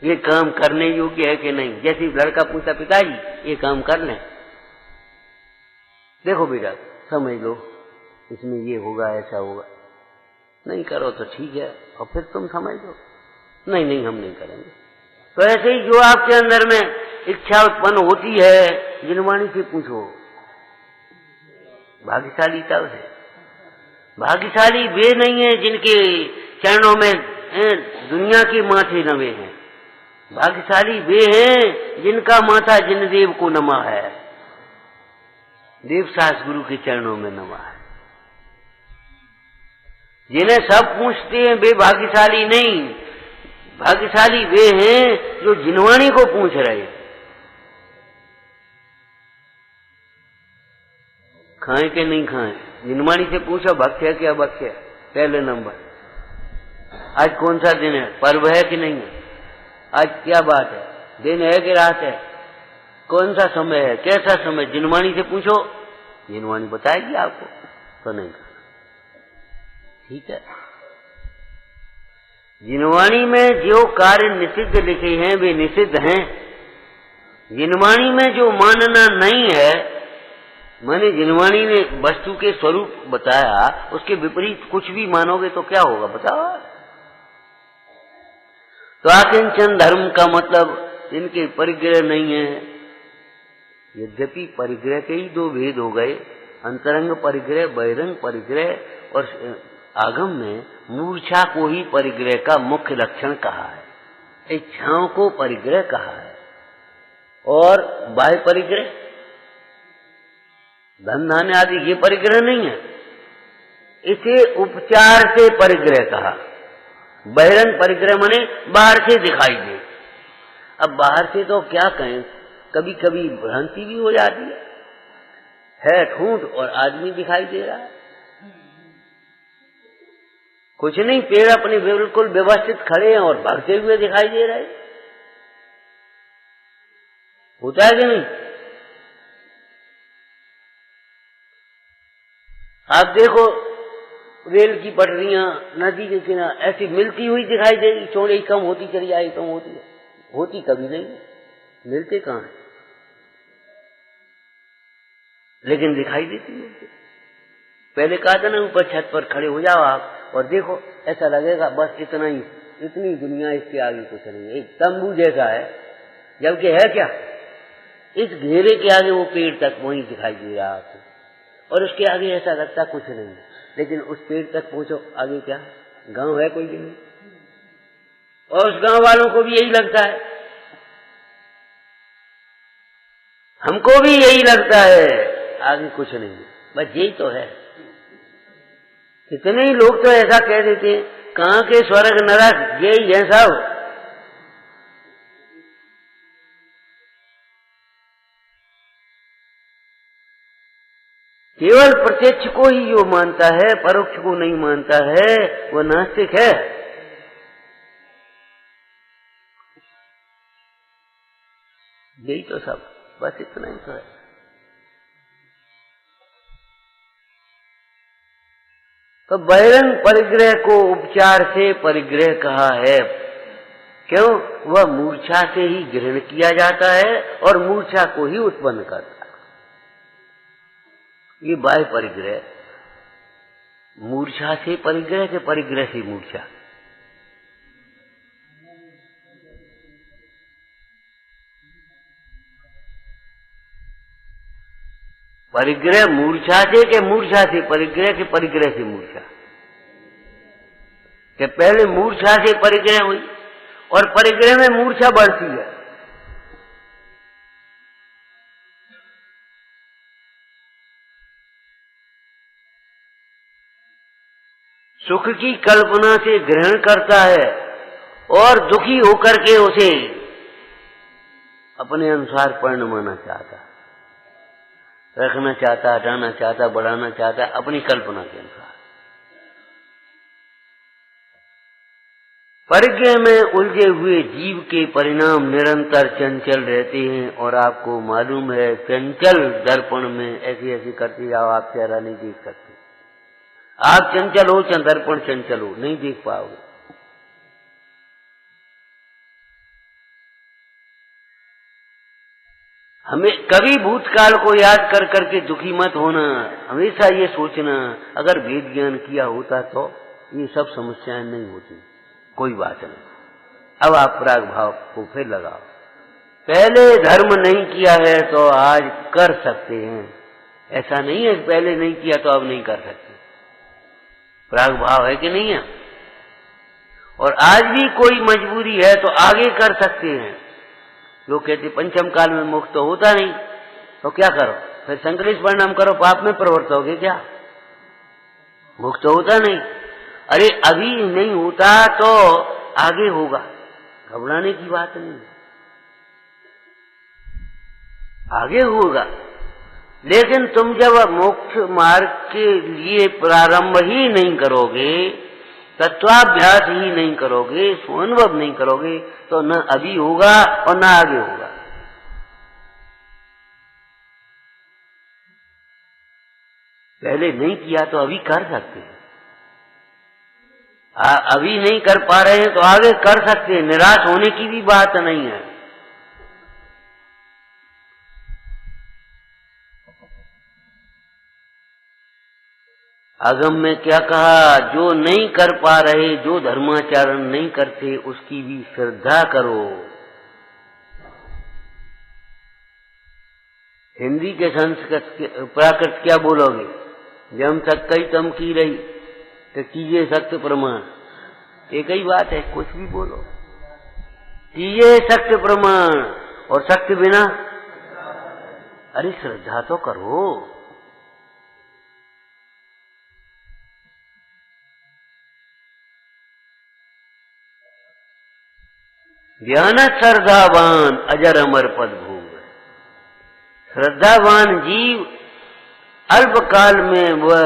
ये काम करने योग्य है कि नहीं। जैसे लड़का पूछता, पिताजी ये काम कर लें, देखो बेटा समझ लो इसमें ये होगा, ऐसा होगा, नहीं करो तो ठीक है, और फिर तुम समझ लो, नहीं हम नहीं करेंगे। तो ऐसे ही जो आपके अंदर में इच्छा उत्पन्न होती है, जिनवानी से पूछो। भाग्यशाली तब है, भाग्यशाली वे नहीं है जिनके चरणों में दुनिया के माथे नवे हैं। भाग्यशाली वे हैं जिनका माथा जिन देव को नमा है, देव सास गुरु के चरणों में नमा है। जिन्हें सब पूछते हैं वे भाग्यशाली नहीं, भाग्यशाली वे हैं जो जिनवाणी को पूछ रहे हैं। खाएं कि नहीं खाएं, जिनवाणी से पूछो भक्त है कि अभक्त है। पहले नंबर, आज कौन सा दिन है, पर्व है कि नहीं है, आज क्या बात है, दिन है कि रात है, कौन सा समय है, कैसा समय, जिनवाणी से पूछो, जिनवाणी बताएगी आपको। तो नहीं, ठीक है। जिनवाणी में जो कार्य निषिद्ध लिखे हैं वे निषिद्ध हैं। जिनवाणी में जो मानना नहीं है, मैंने जिनवाणी ने वस्तु के स्वरूप बताया, उसके विपरीत कुछ भी मानोगे तो क्या होगा बताओ। तो आकिंचन धर्म का मतलब इनके परिग्रह नहीं है। यद्यपि परिग्रह के ही दो भेद हो गए, अंतरंग परिग्रह, बहिरंग परिग्रह, और आगम में मूर्छा को ही परिग्रह का मुख्य लक्षण कहा है, इच्छाओं को परिग्रह कहा है। और बाह्य परिग्रह, धन धान्य आदि, ये परिग्रह नहीं है, इसे उपचार से परिग्रह कहा। बहिरंग परिग्रह माने बाहर से दिखाई दे। अब बाहर से तो क्या कहें, कभी कभी भ्रांति भी हो जाती है ठूंठ और आदमी दिखाई दे रहा है। कुछ नहीं, पेड़ अपने बिल्कुल व्यवस्थित खड़े हैं और भागते हुए दिखाई दे रहे। होता है कि नहीं? आप देखो रेल की पटरियां नदी के किनारे ऐसी मिलती हुई दिखाई देगी, चौड़ाई कम होती चली जाएगी, कम होती कभी नहीं, मिलते कहाँ है, लेकिन दिखाई देती है। पहले कहा था ना, ऊपर छत पर खड़े हो जाओ आप और देखो, ऐसा लगेगा बस इतना ही, इतनी दुनिया, इसके आगे कुछ नहीं, एक तंबू जैसा है, जबकि है क्या, इस घेरे के आगे वो पेड़ तक वहीं दिखाई दे रहा है, और उसके आगे ऐसा लगता कुछ नहीं। लेकिन उस पेड़ तक पहुंचो, आगे क्या, गांव है कोई भी नहीं, और उस गांव वालों को भी यही लगता है, हमको भी यही लगता है, आगे कुछ नहीं, बस यही तो है। कितने ही लोग तो ऐसा कह देते हैं, कहाँ के स्वर्ग नरक यही है सब। केवल प्रत्यक्ष को ही जो मानता है, परोक्ष को नहीं मानता है, वो नास्तिक है। यही तो सब, बस इतना ही तो है। तो बहिरंग परिग्रह को उपचार से परिग्रह कहा है। क्यों? वह मूर्छा से ही ग्रहण किया जाता है और मूर्छा को ही उत्पन्न करता है। ये बाह्य परिग्रह, मूर्छा से परिग्रह के परिग्रह से मूर्छा। परिग्रह मूर्छा से के मूर्छा से परिग्रह के परिग्रह से मूर्छा, कि पहले मूर्छा से परिग्रह हुई और परिग्रह में मूर्छा बढ़ती है। सुख की कल्पना से ग्रहण करता है और दुखी होकर के उसे अपने अनुसार परिणमाना चाहता, रखना चाहता, हटाना चाहता, बढ़ाना चाहता, अपनी कल्पना के अनुसार। परिग्रह में उलझे हुए जीव के परिणाम निरंतर चंचल रहते हैं और आपको मालूम है, चंचल दर्पण में ऐसी ऐसी करती जाओ, आप चेहरा नहीं देख सकते। आप चंचल हो, दर्पण चंचल हो, नहीं देख पाओगे। हमें कभी भूतकाल को याद कर करके दुखी मत होना। हमेशा ये सोचना, अगर वेद ज्ञान किया होता तो ये सब समस्याएं नहीं होती। कोई बात नहीं। अब आप प्राग भाव को फिर लगाओ। पहले धर्म नहीं किया है तो आज कर सकते हैं। ऐसा नहीं है पहले नहीं किया तो अब नहीं कर सकते। प्राग भाव है कि नहीं है? और आज भी कोई मजबूरी है तो आगे कर सकते हैं। लोग कहते पंचम काल में मुक्त तो होता नहीं, तो क्या करो? फिर संकलित परिणाम करो, पाप में प्रवृत्त होगे क्या? मुक्त तो होता नहीं। अरे अभी नहीं होता तो आगे होगा, घबराने की बात नहीं, आगे होगा। लेकिन तुम जब मोक्ष मार्ग के लिए प्रारंभ ही नहीं करोगे, तत्वाभ्यास ही नहीं करोगे, स्वानुभव नहीं करोगे, तो न अभी होगा और न आगे होगा। पहले नहीं किया तो अभी कर सकते हैं। अभी नहीं कर पा रहे हैं तो आगे कर सकते हैं। निराश होने की भी बात नहीं है। आगम में क्या कहा? जो नहीं कर पा रहे, जो धर्माचरण नहीं करते, उसकी भी श्रद्धा करो। हिंदी के संस्कृत प्राकृत क्या बोलोगे? जम सक्कई तम की रही तो कीजिए सत्य प्रमाण। एक ही बात है, कुछ भी बोलो, कीजिए सत्य प्रमाण। और सत्य बिना, अरे श्रद्धा तो करो। ज्ञान श्रद्धावान अजर अमर पद भोग। श्रद्धावान जीव अल्प काल में वह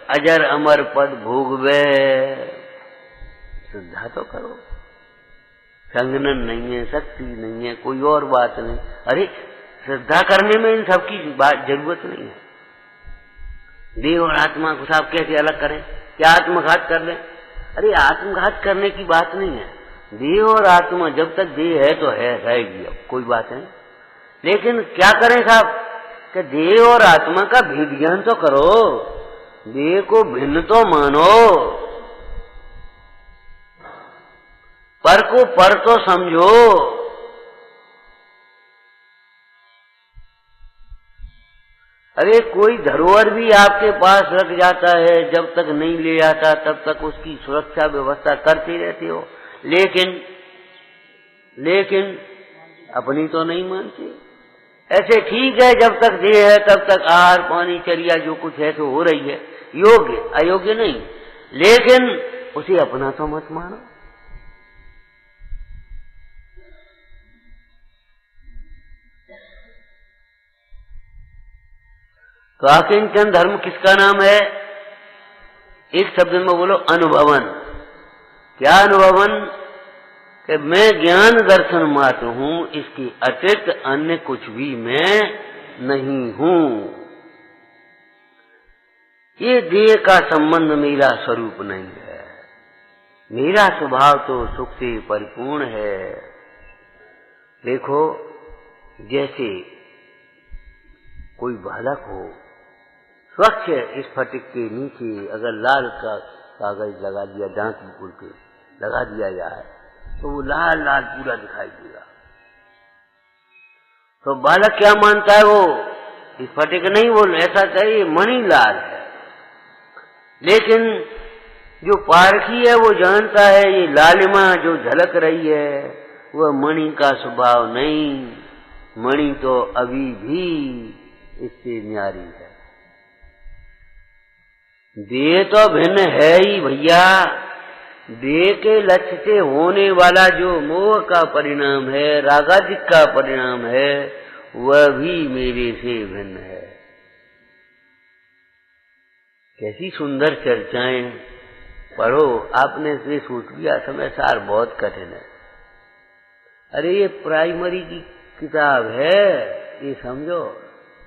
अजर अमर पद भोगवे। श्रद्धा तो करो। संगनन नहीं है, शक्ति नहीं है, कोई और बात नहीं। अरे श्रद्धा करने में इन सबकी बात जरूरत नहीं है। देह और आत्मा को साफ कैसे अलग करें? क्या आत्मघात कर लें? अरे आत्मघात करने की बात नहीं है। देह और आत्मा जब तक देह है तो है, रहेगी, अब कोई बात नहीं। लेकिन क्या करें साहब कि देह और आत्मा का भेद ज्ञान तो करो। देह को भिन्न तो मानो, पर को पर तो समझो। अरे कोई धरोहर भी आपके पास रख जाता है, जब तक नहीं ले आता तब तक उसकी सुरक्षा व्यवस्था करते रहते हो, लेकिन अपनी तो नहीं मानते। ऐसे ठीक है, जब तक देह है तब तक आहार पानी चर्या जो कुछ है तो हो रही है, योग्य अयोग्य नहीं, लेकिन उसे अपना तो मत मानो। तो आकिंचन धर्म किसका नाम है? एक शब्द में बोलो, अनुभवन। क्या अनुभवन? कि मैं ज्ञान दर्शन मात्र हूं, इसकी अतिरिक्त अन्य कुछ भी मैं नहीं हूं। ये देह का संबंध मेरा स्वरूप नहीं है। मेरा स्वभाव तो सुख से परिपूर्ण है। देखो, जैसे कोई बालक हो, स्वच्छ स्फटिक के नीचे अगर लाल का कागज लगा दिया, दांत बिल्कुल के लगा दिया जाए, तो वो लाल लाल पूरा दिखाई देगा। तो बालक क्या मानता है? वो स्फटिक नहीं, वो ऐसा चाहिए मणि लाल है। लेकिन जो पारखी है वो जानता है ये लालिमा जो झलक रही है वह मणि का स्वभाव नहीं, मणि तो अभी भी इससे न्यारी है। देह तो भिन्न है ही भैया। देह के लक्ष्य से होने वाला जो मोह का परिणाम है, रागादिक का परिणाम है, वह भी मेरे से भिन्न है। कैसी सुंदर चर्चाएं पढ़ो। आपने से सोच लिया समय सार बहुत कठिन है। अरे ये प्राइमरी की किताब है, ये समझो,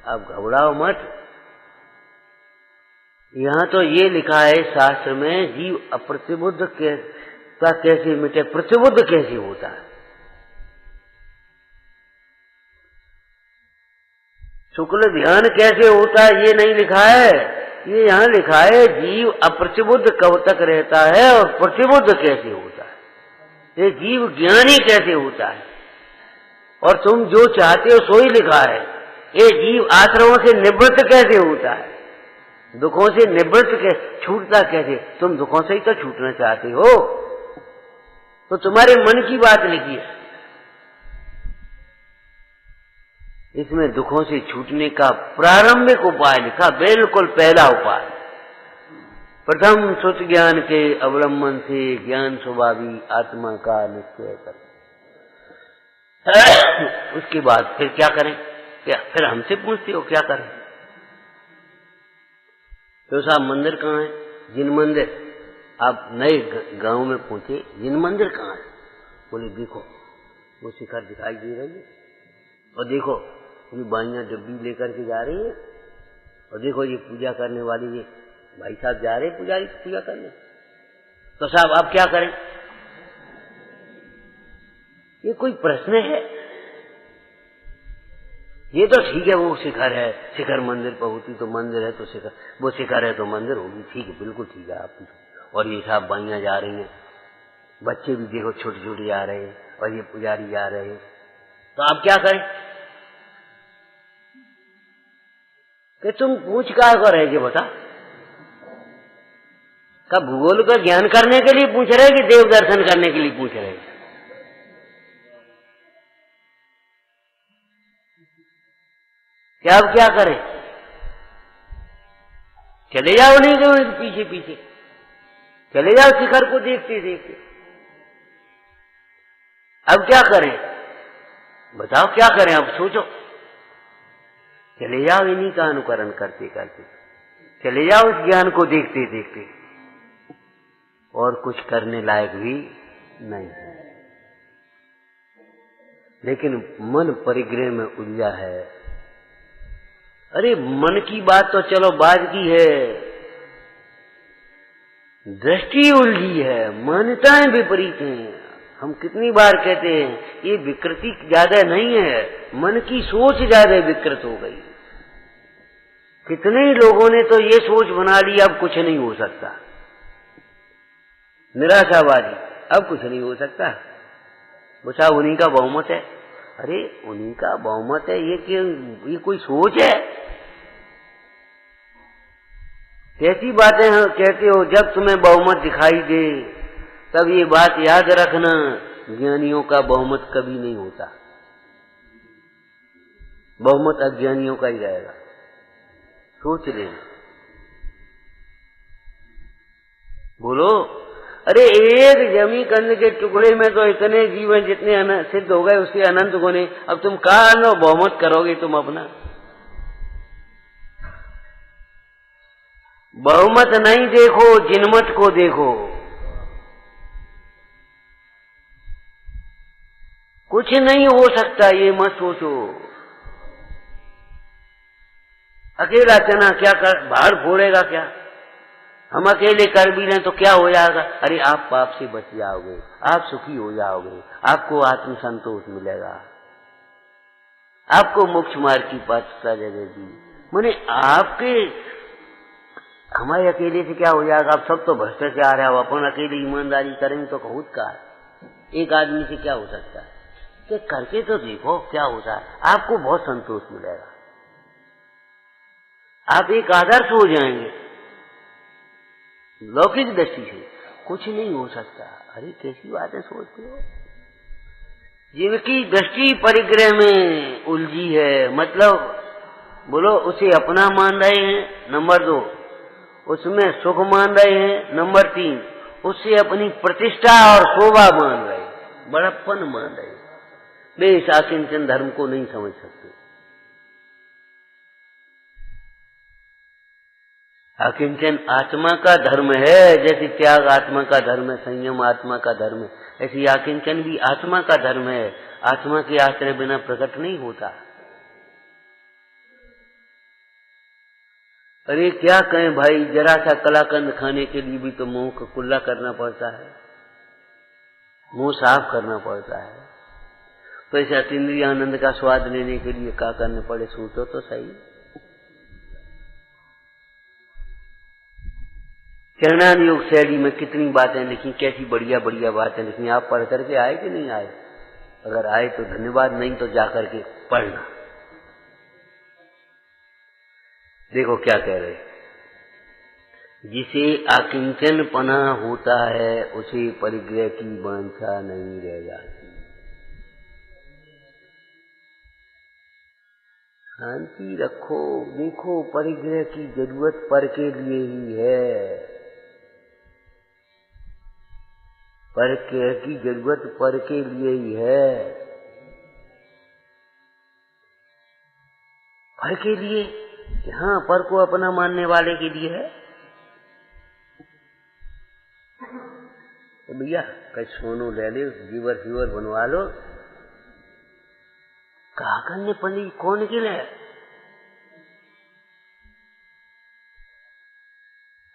आप घबराओ मत। यहाँ तो ये लिखा है शास्त्र में, जीव अप्रतिबुद्ध का कैसे मिटे, प्रतिबुद्ध कैसे होता है। शुक्ल ध्यान कैसे होता है ये नहीं लिखा है। ये यहाँ लिखा है जीव अप्रतिबुद्ध कब तक रहता है और प्रतिबुद्ध कैसे होता है। ये जीव ज्ञानी कैसे होता है, और तुम जो चाहते हो सो ही लिखा है। ये जीव आश्रमों से निवृत्त कैसे होता है, दुखों से निवृत्त छूटता कैसे। तुम दुखों से ही तो छूटना चाहते हो, तो तुम्हारे मन की बात लिखी है। इसमें दुखों से छूटने का प्रारंभिक उपाय लिखा, बिल्कुल पहला उपाय। प्रथम सुत ज्ञान के अवलंबन से ज्ञान स्वभावी आत्मा का निश्चय कर। उसके बाद फिर क्या करें? क्या फिर हमसे पूछते हो क्या करें? तो साहब मंदिर कहाँ है? जिन मंदिर। आप नए गांव में पूछे जिन मंदिर कहाँ है? बोले देखो वो शिखर दिखाई दे रही है, और देखो ये बाइयां डब्बी लेकर के जा रही है, और देखो ये पूजा करने वाली ये भाई साहब जा रहे पुजारी पूजा करने। तो साहब आप क्या करें? ये कोई प्रश्न है? ये तो ठीक है, वो शिखर है, शिखर मंदिर पर होती तो मंदिर है तो शिखर, वो शिखर है तो मंदिर होगी, ठीक है, बिल्कुल ठीक है आप। और ये साहब बाइयां जा रही हैं, बच्चे भी देखो छोटे छोटे जा रहे हैं, और ये पुजारी जा रहे हैं, तो आप क्या करें? कि तुम पूछ क्या कर रहे बता? का भूगोल का ज्ञान करने के लिए पूछ रहे कि देव दर्शन करने के लिए पूछ रहे? क्या अब क्या करें? चले जाओ नहीं तो पीछे पीछे चले जाओ शिखर को देखते देखते। अब क्या करें बताओ, क्या करें? अब सोचो। चले जाओ इन्हीं का अनुकरण करते करते, चले जाओ इस ज्ञान को देखते देखते, और कुछ करने लायक भी नहीं है। लेकिन मन परिग्रह में उलझा है। अरे मन की बात तो चलो बाद की है, दृष्टि उलझी है, मान्यताएं विपरीत हैं। हम कितनी बार कहते हैं ये विकृति ज्यादा नहीं है, मन की सोच ज्यादा विकृत हो गई। कितने लोगों ने तो ये सोच बना ली अब कुछ नहीं हो सकता, निराशावादी, अब कुछ नहीं हो सकता, बुझा उन्हीं का बहुमत है। अरे उन्हीं का बहुमत है, ये कोई सोच है? कैसी बातें कहते हो? जब तुम्हें बहुमत दिखाई दे तब ये बात याद रखना, ज्ञानियों का बहुमत कभी नहीं होता, बहुमत अज्ञानियों का ही रहेगा। सोच लेना। बोलो। अरे एक जमी कंद के टुकड़े में तो इतने जीवन जितने सिद्ध हो गए उसके अनंत गुणे, अब तुम कहाँ लो बहुमत करोगे तुम अपना? बहुमत नहीं देखो, जिनमत को देखो। कुछ नहीं हो सकता ये मत सोचो। अकेला चना क्या कर बाहर फोड़ेगा क्या? हम अकेले कर भी लें तो क्या हो जाएगा? अरे आप पाप से बच जाओगे, आप सुखी हो जाओगे, आपको आत्म संतोष मिलेगा, आपको मोक्ष मार्ग की पात्रता जगेगी। माने आपके हमारे अकेले से क्या हो जाएगा? अब सब तो भ्रष्टाचार है, अब अपन अकेले ईमानदारी करेंगे तो बहुत का एक आदमी से क्या हो सकता है? तो करके तो देखो क्या होता है, आपको बहुत संतोष मिलेगा, आप एक आदर्श हो जाएंगे। लौकिक दृष्टि से कुछ नहीं हो सकता। अरे कैसी बातें सोचते हो? जिनकी दृष्टि परिग्रह में उलझी है, मतलब बोलो उसे अपना मान रहे हैं, नंबर 2 उसमें सुख मान रहे हैं, नंबर 3 उससे अपनी प्रतिष्ठा और शोभा मान रहे हैं, बड़प्पन मान रहे हैं, वे इस आकिंचन धर्म को नहीं समझ सकते। आकिंचन आत्मा का धर्म है, जैसे त्याग आत्मा का धर्म है, संयम आत्मा का धर्म है, ऐसी आकिंचन भी आत्मा का धर्म है। आत्मा के आश्रय बिना प्रकट नहीं होता। अरे क्या कहें भाई, जरा सा कलाकंद खाने के लिए भी तो मुंह को कुल्ला करना पड़ता है, मुंह साफ करना पड़ता है। तो ऐसे अतीन्द्रिय आनंद का स्वाद लेने के लिए क्या करने पड़े, सोचो तो सही। चरणान योग शैली में कितनी बातें लिखी, कैसी बढ़िया बढ़िया बातें लिखी। आप पढ़ करके आए कि नहीं आए? अगर आए तो धन्यवाद, नहीं तो जाकर के पढ़ना। देखो क्या कह रहे, जिसे आकिंचन पना होता है उसे परिग्रह की वांछा नहीं रह जाती। शांति रखो। देखो परिग्रह की जरूरत पर के लिए ही है, परिग्रह की जरूरत पर के लिए ही है। पर के लिए, हाँ, पर को अपना मानने वाले के लिए है। तो भैया कहीं सोनू ले लो, जीवर जीवर बनवा लो, कहा करने पड़ी कौन के लिए?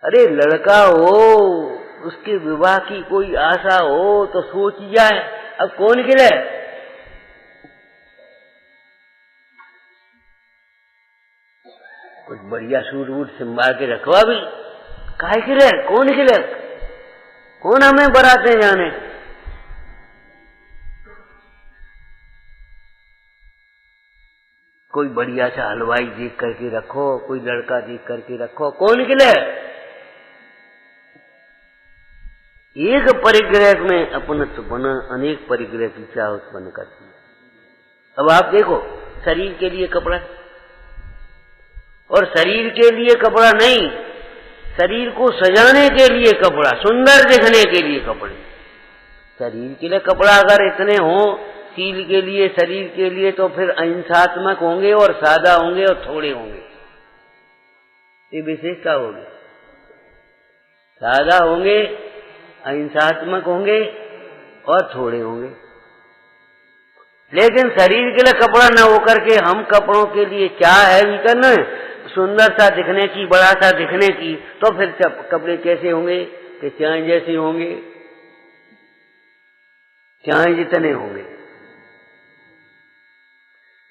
अरे लड़का हो, उसके विवाह की कोई आशा हो तो सोच जाए, अब कौन के लिए? कुछ बढ़िया सूट वूट सिंबा के रखवा भी, काहे के लिए? कौन के लिए? कौन हमें बराते जाने? कोई बढ़िया सा हलवाई देख करके रखो, कोई लड़का देख करके रखो, कौन के लिए? एक परिग्रह में अपनत्व बना अनेक परिग्रह की चाह उत्पन्न करती है। अब आप देखो, शरीर के लिए कपड़ा, और शरीर के लिए कपड़ा नहीं, शरीर को सजाने के लिए कपड़ा, सुंदर दिखने के लिए कपड़े। शरीर के लिए कपड़ा अगर इतने हो सील के लिए, शरीर के लिए, तो फिर अहिंसात्मक होंगे और सादा होंगे और थोड़े होंगे। ये विशेषता होगी, सादा होंगे, अहिंसात्मक होंगे और थोड़े होंगे। लेकिन शरीर के लिए कपड़ा न होकर के हम कपड़ों के लिए क्या है भीतर न, सुंदर सा दिखने की, बड़ा सा दिखने की, तो फिर कपड़े कैसे होंगे कि चाय जैसे होंगे, चाय जितने होंगे।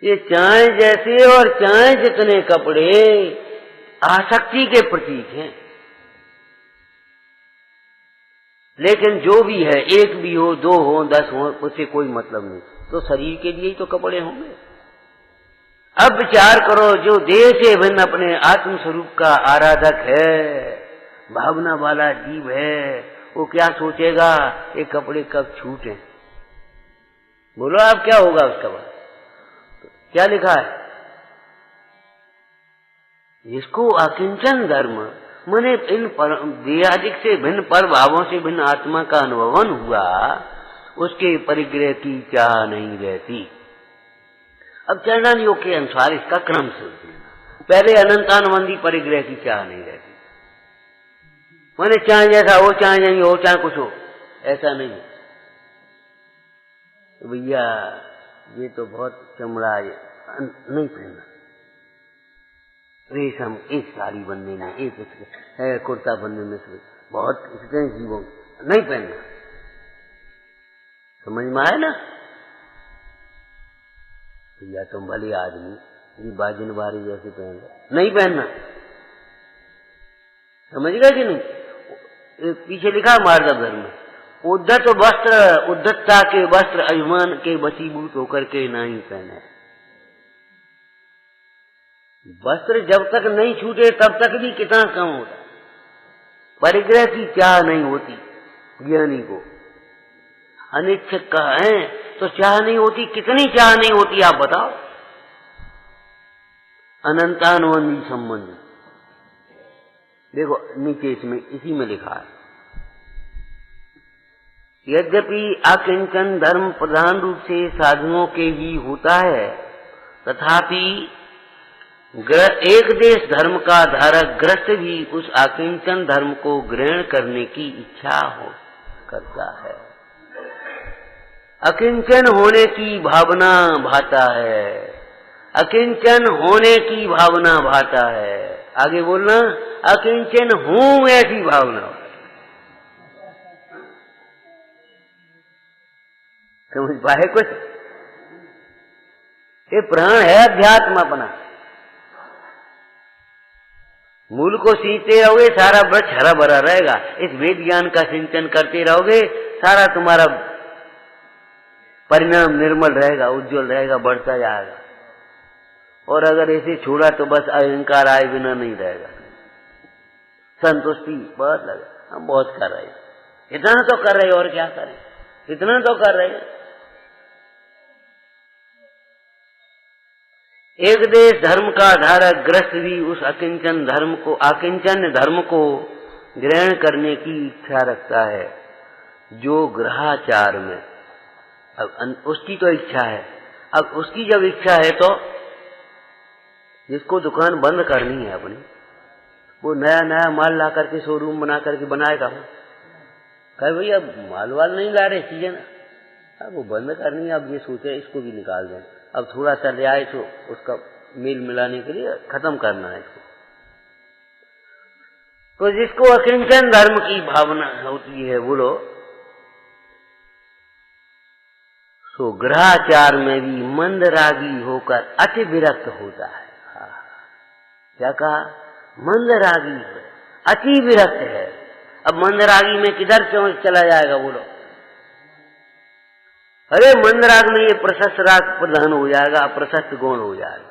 ये चाय जैसे और चाय जितने कपड़े आसक्ति के प्रतीक हैं। लेकिन जो भी है, एक भी हो, 2 हो, 10 हो, उससे कोई मतलब नहीं, तो शरीर के लिए ही तो कपड़े होंगे। अब विचार करो, जो देह से भिन्न अपने आत्म स्वरूप का आराधक है, भावना वाला जीव है, वो क्या सोचेगा, ये कपड़े कब छूटे? बोलो आप क्या होगा उसका बाद? क्या लिखा है? जिसको अकिंचन धर्म माने इन देहादिक से भिन्न पर भावों से भिन्न आत्मा का अनुभवन हुआ, उसके परिग्रह की चाह नहीं रहती। अब चरणान योग के अनुसार इसका क्रम से पहले अनंतानुबंधी परिग्रह की चाह नहीं रहती, मैंने चाहे जैसा हो, चाहे नहीं हो, चाहे कुछ हो, ऐसा नहीं है। तो भैया ये तो बहुत चमड़ा है, नहीं पहनना। रेशम एक साड़ी बनने में, एक कुर्ता बनने में से बहुत एक्सपेंसिव हो, नहीं पहनना। समझ में आया ना? भैया तुम भले आदमी, ये बाजिन बारी जैसे पहन, नहीं पहनना। समझ गए कि नहीं? पीछे लिखा मार्गव धर्म में, उद्धत वस्त्र, उद्धतता के वस्त्र अभिमान के वशीभूत होकर के नहीं पहने। वस्त्र जब तक नहीं छूटे तब तक भी कितना कम होता। परिग्रह की चाह नहीं होती ज्ञानी को। अनिच्छक का है तो चाह नहीं होती, कितनी चाह नहीं होती आप बताओ। अनंतानुबंधी संबंधी, देखो नीचे इसमें इसी में लिखा है, यद्यपि अकिंचन धर्म प्रधान रूप से साधुओं के ही होता है, तथापि एक देश धर्म का धारक ग्रस्त भी उस अकिंचन धर्म को ग्रहण करने की इच्छा हो करता है। अकिंचन होने की भावना भाता है, अकिंचन होने की भावना भाता है। आगे बोलना, अकिंचन हूं ऐसी भावना। समझ पाए कुछ? ये प्राण है अध्यात्म अपना। मूल को सींचते रहोगे सारा वृक्ष हरा भरा रहेगा। इस वेद ज्ञान का सिंचन करते रहोगे सारा तुम्हारा परिणाम निर्मल रहेगा, उज्जवल रहेगा, बढ़ता जाएगा। और अगर ऐसे छोड़ा तो बस अहंकार आए बिना नहीं रहेगा। संतुष्टि बहुत लगे, हम बहुत कर रहे हैं, इतना तो कर रहे और क्या करें, इतना तो कर रहे। एक देश धर्म का धारक ग्रस्त भी उस अकिंचन धर्म को ग्रहण करने की इच्छा रखता है, जो ग्रहाचार में, अब उसकी तो इच्छा है। अब उसकी जब इच्छा है तो जिसको दुकान बंद करनी है अपनी, वो नया नया माल ला करके शोरूम बना करके बनाएगा। कहे भैया माल वाल नहीं ला रहे सीजन, अब वो बंद करनी है। अब ये सोचे इसको भी निकाल दें, अब थोड़ा चल आए तो उसका मेल मिलाने के लिए खत्म करना है इसको। तो जिसको अकिंचन धर्म की भावना होती है बोलो, तो ग्रहाचार में भी मंदरागी होकर अति विरक्त होता है। क्या कहा? मंदरागी है, अति विरक्त है। अब मंदरागी में किधर क्यों चला जाएगा बोलो? अरे मंदराग में ये प्रशस्त राग प्रधान हो जाएगा, अप्रशस्त गौण हो जाएगा।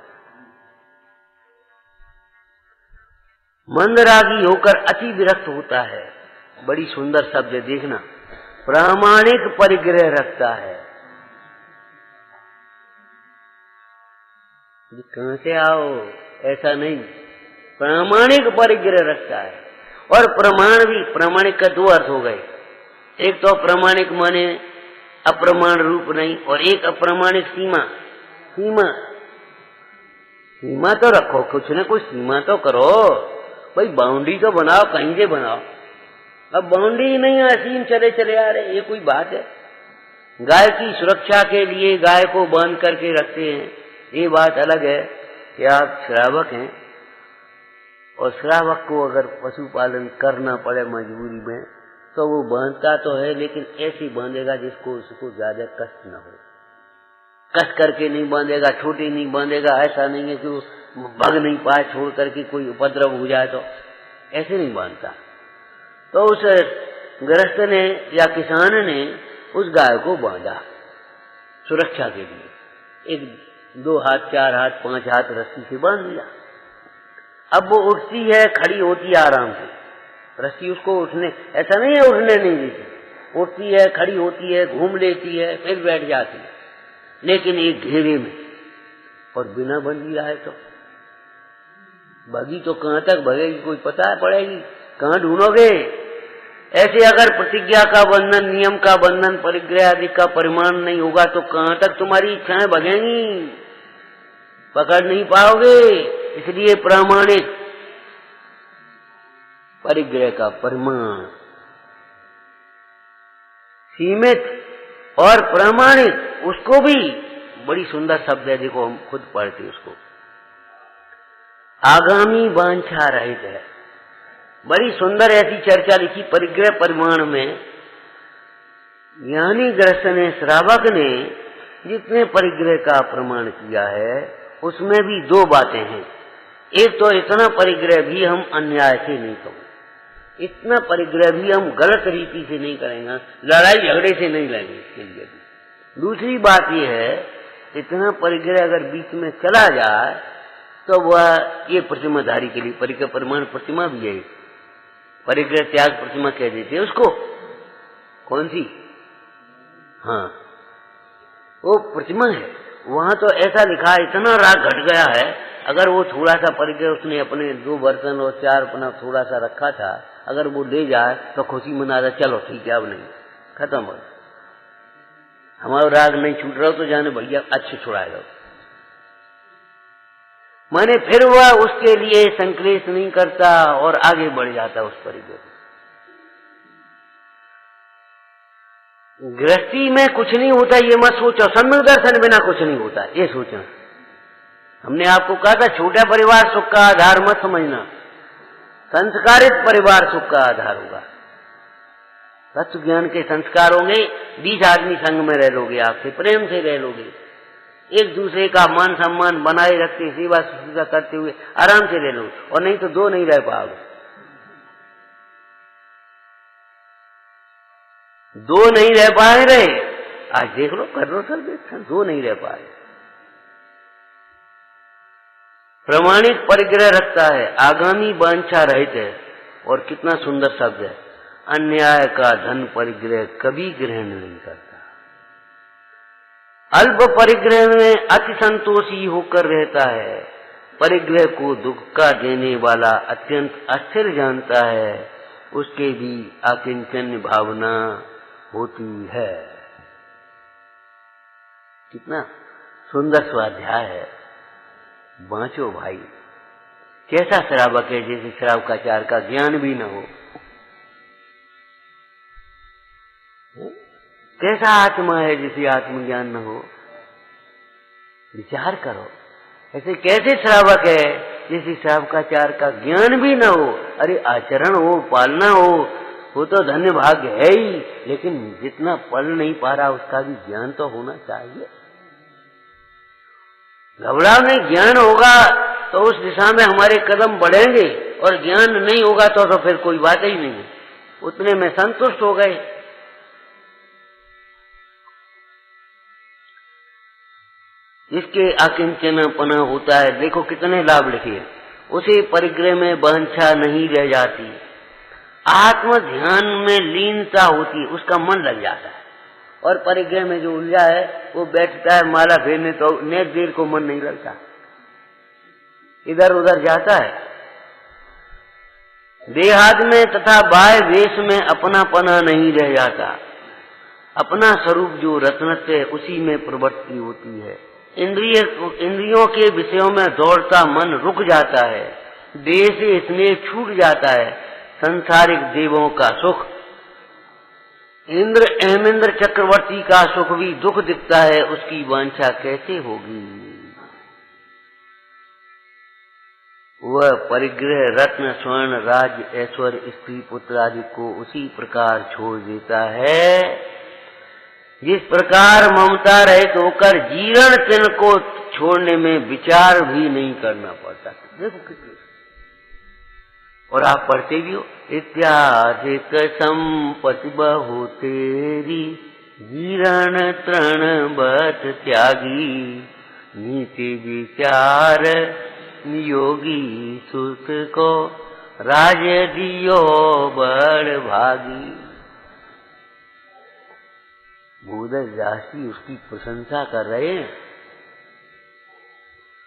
मंदरागी होकर अति विरक्त होता है। बड़ी सुंदर शब्द है, देखना। प्रामाणिक परिग्रह रखता है। कहां से आओ, ऐसा नहीं, प्रामाणिक परिग्रह रखता है। और प्रमाण भी, प्रामाणिक का दो अर्थ हो गए। एक तो प्रामाणिक माने अप्रमाण रूप नहीं, और एक अप्रमाणिक सीमा। सीमा तो रखो, कुछ न कुछ सीमा तो करो भाई, बाउंड्री तो बनाओ, कहीं से बनाओ। अब बाउंड्री नहीं, असीम चले चले आ रहे, ये कोई बात है? गाय की सुरक्षा के लिए गाय को बांध करके रखते हैं, ये बात अलग है कि आप श्रावक हैं और श्रावक को अगर पशुपालन करना पड़े मजबूरी में तो वो बांधता तो है, लेकिन ऐसे बांधेगा जिसको उसको ज्यादा कष्ट न हो। कष्ट करके नहीं बांधेगा, छोटी नहीं बांधेगा। ऐसा नहीं है कि वो भग नहीं पाए छोड़ करके कोई उपद्रव हो जाए, तो ऐसे नहीं बांधता। तो उस गृहस्थ ने या किसान ने उस गाय को बांधा सुरक्षा के लिए। एक 2 हाथ 4 हाथ 5 हाथ रस्सी से बांध दिया। अब वो उठती है, खड़ी होती है आराम से। रस्सी उसको उठने, ऐसा नहीं है उठने नहीं देती, उठती है, खड़ी होती है, घूम लेती है, फिर बैठ जाती है, लेकिन एक घेरे में। और बिना बंधी रहे तो भगी तो कहां तक भगेगी, कोई पता पड़ेगी? कहां ढूंढोगे? ऐसे अगर प्रतिज्ञा का बंधन, नियम का बंधन, परिग्रह आदि का परिमाण नहीं होगा तो कहां तक तुम्हारी इच्छाएं भगेंगी? पकड़ नहीं पाओगे। इसलिए परिग्रह का परिमाण सीमित और प्रमाणित, उसको भी बड़ी सुंदर शब्द है, देखो हम खुद पढ़ते उसको। आगामी वांछा रहित है, बड़ी सुंदर ऐसी चर्चा लिखी परिग्रह परिमाण में। ज्ञानी गृहस्थ ने, श्रावक ने जितने परिग्रह का प्रमाण किया है उसमें भी दो बातें हैं। एक तो इतना परिग्रह भी हम अन्याय से नहीं करेंगे, इतना परिग्रह भी हम गलत रीति से नहीं करेंगे, लड़ाई झगड़े से नहीं लेंगे इसके लिए भी। दूसरी बात यह है, इतना परिग्रह अगर बीच में चला जाए तो वह ये प्रतिमाधारी के लिए परिग्रह परिमाण प्रतिमा भी है। परिग्रह त्याग प्रतिमा कह देते हैं उसको। कौन सी? हाँ, वो प्रतिमा है। वहां तो ऐसा लिखा, इतना राग घट गया है, अगर वो थोड़ा सा परिग्रह उसने अपने 2 बर्तन और 4 अपना थोड़ा सा रखा था, अगर वो ले जाए तो खुशी मना रहा, चलो ठीक है अब नहीं, खत्म हो, हमारा राग नहीं छूट रहा तो जाने भैया अच्छे छुड़ाएगा। माने फिर वह उसके लिए संक्लेश नहीं करता और आगे बढ़ जाता उस परिग्रह। गृहस्थी में कुछ नहीं होता ये मत सोचो, सम्यक दर्शन बिना कुछ नहीं होता ये सोचना। हमने आपको कहा था छोटा परिवार सुख का आधार मत समझना, संस्कारित परिवार सुख का आधार होगा। तत्व ज्ञान के संस्कार होंगे, 20 आदमी संग में रह लोगे, आपसे प्रेम से रह लोगे, एक दूसरे का मान सम्मान बनाए रखते, सेवा शुश्रूषा करते हुए आराम से रह लोगे। और नहीं तो 2 नहीं रह पाओगे, 2 नहीं रह पाए रहे। आज देख लो, कर लो सर्वेक्षण, 2 नहीं रह पाए। प्रमाणिक परिग्रह रखता है, आगामी वांछा रहित है। और कितना सुंदर शब्द है, अन्याय का धन परिग्रह कभी ग्रहण नहीं करता। अल्प परिग्रह में अति संतोषी होकर रहता है, परिग्रह को दुख का देने वाला अत्यंत अस्थिर जानता है, उसके भी आकिंचन भावना होती है। कितना सुंदर स्वाध्याय है, बाँचो भाई। कैसा श्रावक है जैसे श्रावकाचार का ज्ञान भी न हो, कैसा आत्मा है जिसे आत्मज्ञान न हो। विचार करो, ऐसे कैसे श्रावक है जिसे श्रावकाचार का ज्ञान भी न हो। अरे आचरण हो, पालना हो, वो तो धन्य भाग्य है ही, लेकिन जितना पढ़ नहीं पा रहा उसका भी ज्ञान तो होना चाहिए। घबराव नहीं, ज्ञान होगा तो उस दिशा में हमारे कदम बढ़ेंगे, और ज्ञान नहीं होगा तो फिर कोई बात ही नहीं है, उतने में संतुष्ट हो गए। जिसके आकिंचनपना होता है, देखो कितने लाभ लिखे, उसे परिग्रह में वांछा नहीं रह जाती, आत्म ध्यान में लीनता होती, उसका मन लग जाता है। और परिग्रह में जो उलझा है वो बैठता है माला फेरने, तो नेक देर को मन नहीं लगता, इधर उधर जाता है। देहाद में तथा बाह्य वेश में अपनापना नहीं रह जाता, अपना स्वरूप जो रत्नत्व है उसी में प्रवृत्ति होती है। इंद्रियों के विषयों में दौड़ता मन रुक जाता है, देह से स्नेह छूट जाता है। संसारिक देवों का सुख, हेमेंद्र चक्रवर्ती का सुख भी दुख दिखता है, उसकी वांछा कैसे होगी। वह परिग्रह रत्न स्वर्ण राज ऐश्वर्य स्त्री पुत्र आदि को उसी प्रकार छोड़ देता है जिस प्रकार ममता रहित होकर जीर्ण तिन को छोड़ने में विचार भी नहीं करना पड़ता। देखो कितनी, और आप पढ़ते भी हो, इत्यादिक संपत्ति बहु तेरी जीर्ण तृण बत त्यागी, नीति विचार नियोगी सुत को राज दियो बड़ भागी। भूदर राशि उसकी प्रशंसा कर रहे हैं।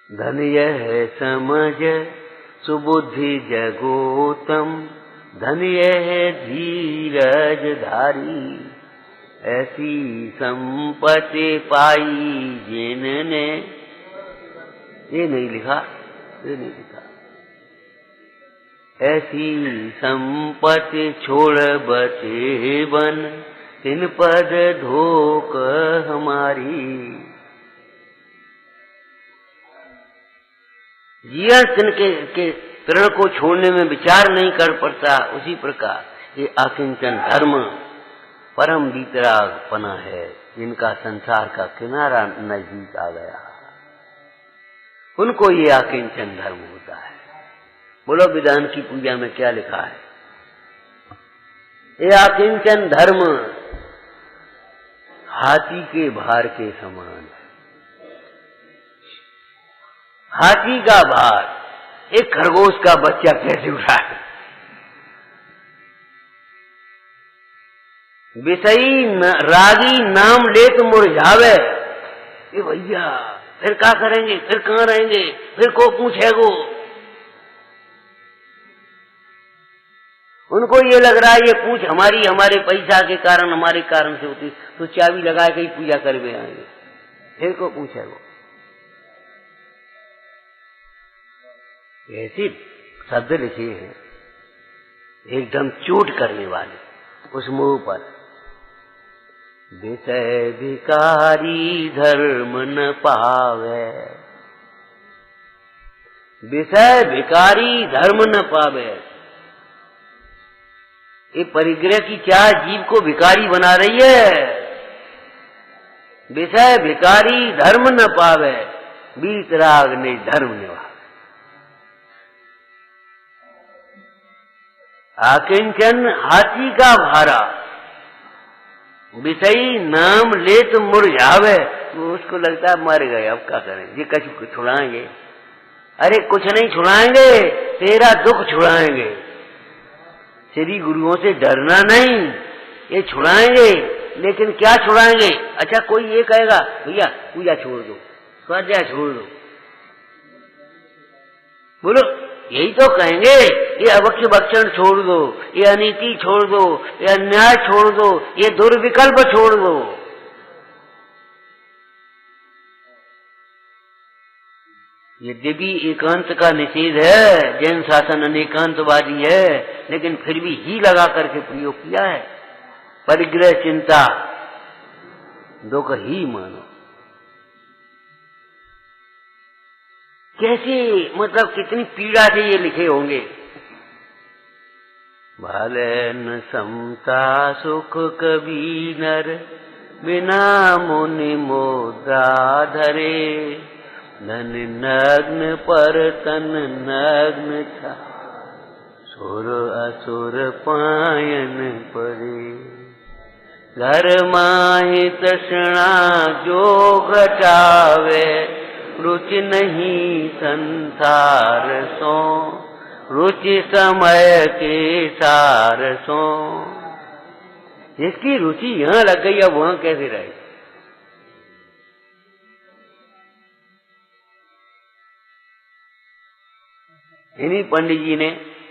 धन यह समझ सुबुद्धि जगोतम, धन यह धीरज धारी, ऐसी संपत्ति पाई जिनने। ये नहीं लिखा, ये नहीं लिखा, ऐसी संपत्ति छोड़ बचे बन, तिन पद धोक हमारी। जिया के प्रण को छोड़ने में विचार नहीं कर पड़ता, उसी प्रकार ये अकिंचन धर्म परम वीतरागपना है, जिनका संसार का किनारा नजदीक आ गया, उनको ये अकिंचन धर्म होता है। बोलो विधान की पूजा में क्या लिखा है? ये अकिंचन धर्म हाथी के भार के समान है। हाथी का भार एक खरगोश का बच्चा कैसे उठाए? विषयी रागी नाम ले तो मुरझावे। ये भैया फिर क्या करेंगे, फिर कहाँ रहेंगे, फिर को पूछेगो। उनको ये लग रहा है ये पूछ हमारे पैसा के कारण, हमारे कारण से होती, तो चाबी लगा के ही पूजा करके आएंगे, फिर को पूछेगो। ऐसे शब्द लिखे हैं एकदम चोट करने वाले उस मुंह पर। विषय भिकारी धर्म न पावे, विषय भिकारी धर्म न पावे। ये परिग्रह की चाह जीव को भिकारी बना रही है। विषय भिकारी धर्म न पावे, वीतराग ने धर्म निभा। आकिंचन हाथी का भारा, विषयी नाम ले तो मुरझावे। तो उसको लगता है मर गए, अब क्या करें, ये कुछ छुड़ाएंगे? अरे कुछ नहीं छुड़ाएंगे, तेरा दुख छुड़ाएंगे। श्री गुरुओं से डरना नहीं, ये छुड़ाएंगे, लेकिन क्या छुड़ाएंगे? अच्छा कोई ये कहेगा भैया पूजा छोड़ दो, स्वाध्याय छोड़ दो, बोलो यही तो कहेंगे। ये अभक्ष्य भक्षण छोड़ दो, ये अनीति छोड़ दो, ये अन्याय छोड़ दो, ये दुर्विकल्प छोड़ दो। यद्यपि एकांत का निषेध है, जैन शासन अनेकांतवादी है, लेकिन फिर भी ही लगा करके प्रयोग किया है। परिग्रह चिंता दुख ही मानो। कैसे, मतलब कितनी पीड़ा से ये लिखे होंगे। भले न समता सुख कभी नर, बिना मुनि मुद्रा धरे। धन नग्न पर तन नग्न था, सुर असुर पायन परे। घर माहि तृष्णा जो घटावे, रुचि नहीं संसार सो। रुचि समय के सार सो। जिसकी रुचि यहाँ लग गई, अब वहाँ कैसे रहे? इन्हीं पंडित जी ने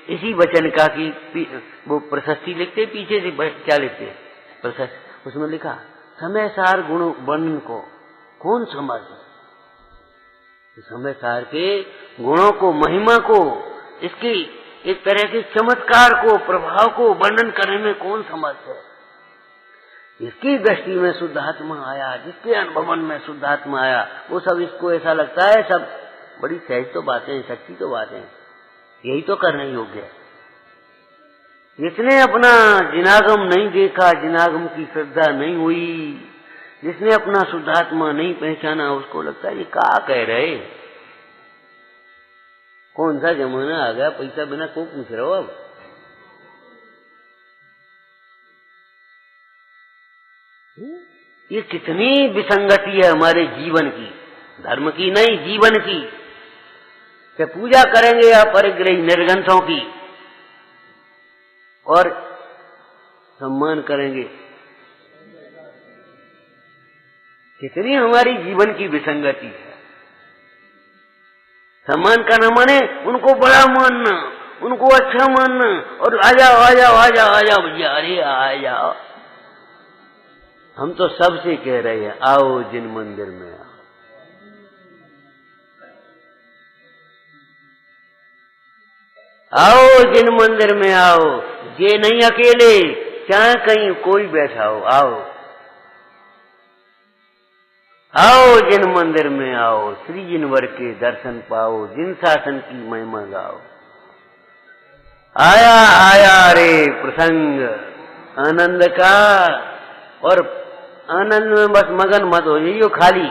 इसी वचन का की वो प्रशस्ति लिखते, पीछे से क्या लिखते प्रशस्ति, उसमें लिखा समय सार गुण वर्णन को कौन समझ? समय सार के गुणों को, महिमा को, इसकी एक तरह के चमत्कार को, प्रभाव को वर्णन करने में कौन समझ है? इसकी दृष्टि में शुद्धात्मा आया, जिसके अनुभवन में शुद्धात्मा आया, वो सब इसको ऐसा लगता है सब बड़ी सहज तो बातें हैं, सच्ची तो बातें हैं, यही तो करने योग्य है। जिसने अपना जिनागम नहीं देखा, जिनागम की श्रद्धा नहीं हुई, जिसने अपना शुद्धात्मा नहीं पहचाना, उसको लगता है ये क्या कह रहे, कौन सा जमाना आ गया, पैसा बिना को पूछ रहे हो। अब ये कितनी विसंगति है हमारे जीवन की, धर्म की नहीं, जीवन की। कि पूजा करेंगे या परिग्रही निर्ग्रंथों की, और सम्मान करेंगे। कितनी हमारी जीवन की विसंगति है। सम्मान करना माने उनको बड़ा मानना, उनको अच्छा मानना, और आ जाओ आ जाओ आ जाओ आ जाओ भैया, अरे आ जाओ। हम तो सबसे कह रहे हैं आओ जिन मंदिर में आओ। आओ जिन मंदिर में आओ, ये नहीं अकेले, चाहे कहीं कोई बैठा हो, आओ आओ जिन मंदिर में आओ, श्री जिनवर के दर्शन पाओ, जिन शासन की महिमा गाओ। आया आया रे प्रसंग आनंद का, और आनंद में बस मगन मत हो जाइयो खाली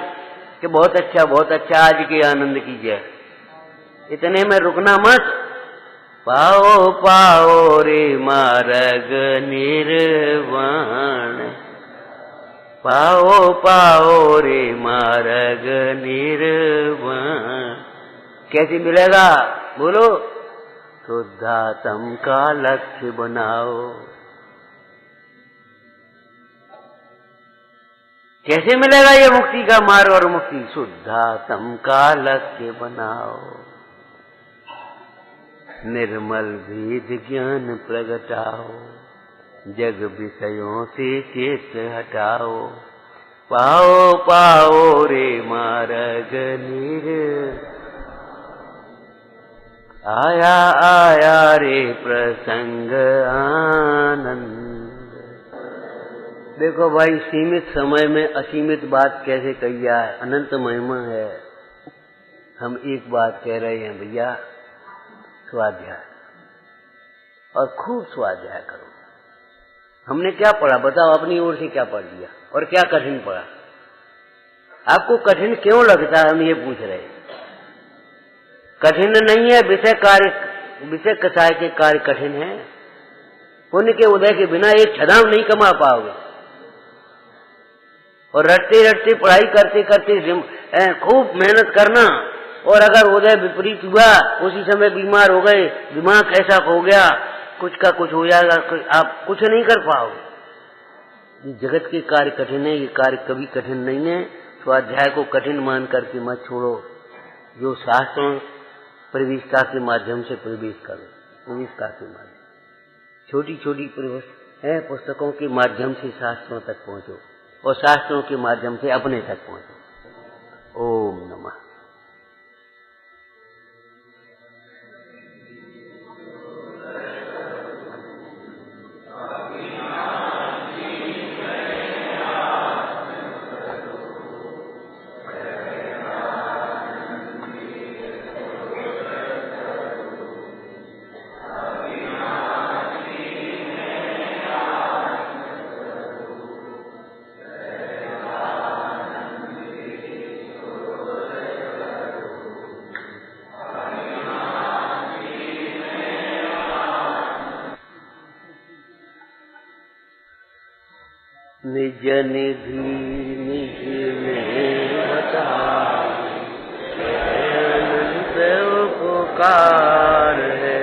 कि बहुत अच्छा आज के आनंद की जय, इतने में रुकना मत। पाओ पाओ रे मार्ग निर्वाण, पाओ पाओ रे मार्ग निर्वाण। कैसे मिलेगा बोलो? शुद्धात्म का लक्ष्य बनाओ। कैसे मिलेगा ये मुक्ति का मार्ग और मुक्ति? शुद्धात्म का लक्ष्य बनाओ। निर्मल भेद ज्ञान प्रगटाओ, जग विषयों से चेत हटाओ। पाओ पाओ रे मार्ग आया आया रे प्रसंग आनंद। देखो भाई, सीमित समय में असीमित बात कैसे कही जाए, अनंत महिमा है। हम एक बात कह रहे हैं भैया, स्वाध्याय, और खूब स्वाध्याय करो। हमने क्या पढ़ा बताओ, अपनी ओर से क्या पढ़ लिया और क्या कठिन पढ़ा? आपको कठिन क्यों लगता है, हम ये पूछ रहे हैं। कठिन नहीं है विषय कसाय के कार्य कठिन है। पुण्य के उदय के बिना एक छदाम नहीं कमा पाओगे, और रटते रटते पढ़ाई करते करते खूब मेहनत करना, और अगर उदय विपरीत हुआ, उसी समय बीमार हो गए, दिमाग ऐसा हो गया, कुछ का कुछ हो जाएगा, आप कुछ नहीं कर पाओगे। जगत के कार्य कठिन है, ये कार्य कभी कठिन नहीं है। स्वाध्याय को कठिन मान करके मत छोड़ो, जो शास्त्रों प्रविष्टा के माध्यम से प्रवेश करो। प्रविष्टा के माध्यम, छोटी छोटी पुस्तकों के माध्यम से शास्त्रों तक पहुंचो, और शास्त्रों के माध्यम से अपने तक पहुंचो। ओम नमः। निज निधि निज में बताओ, अनंत उपकार है।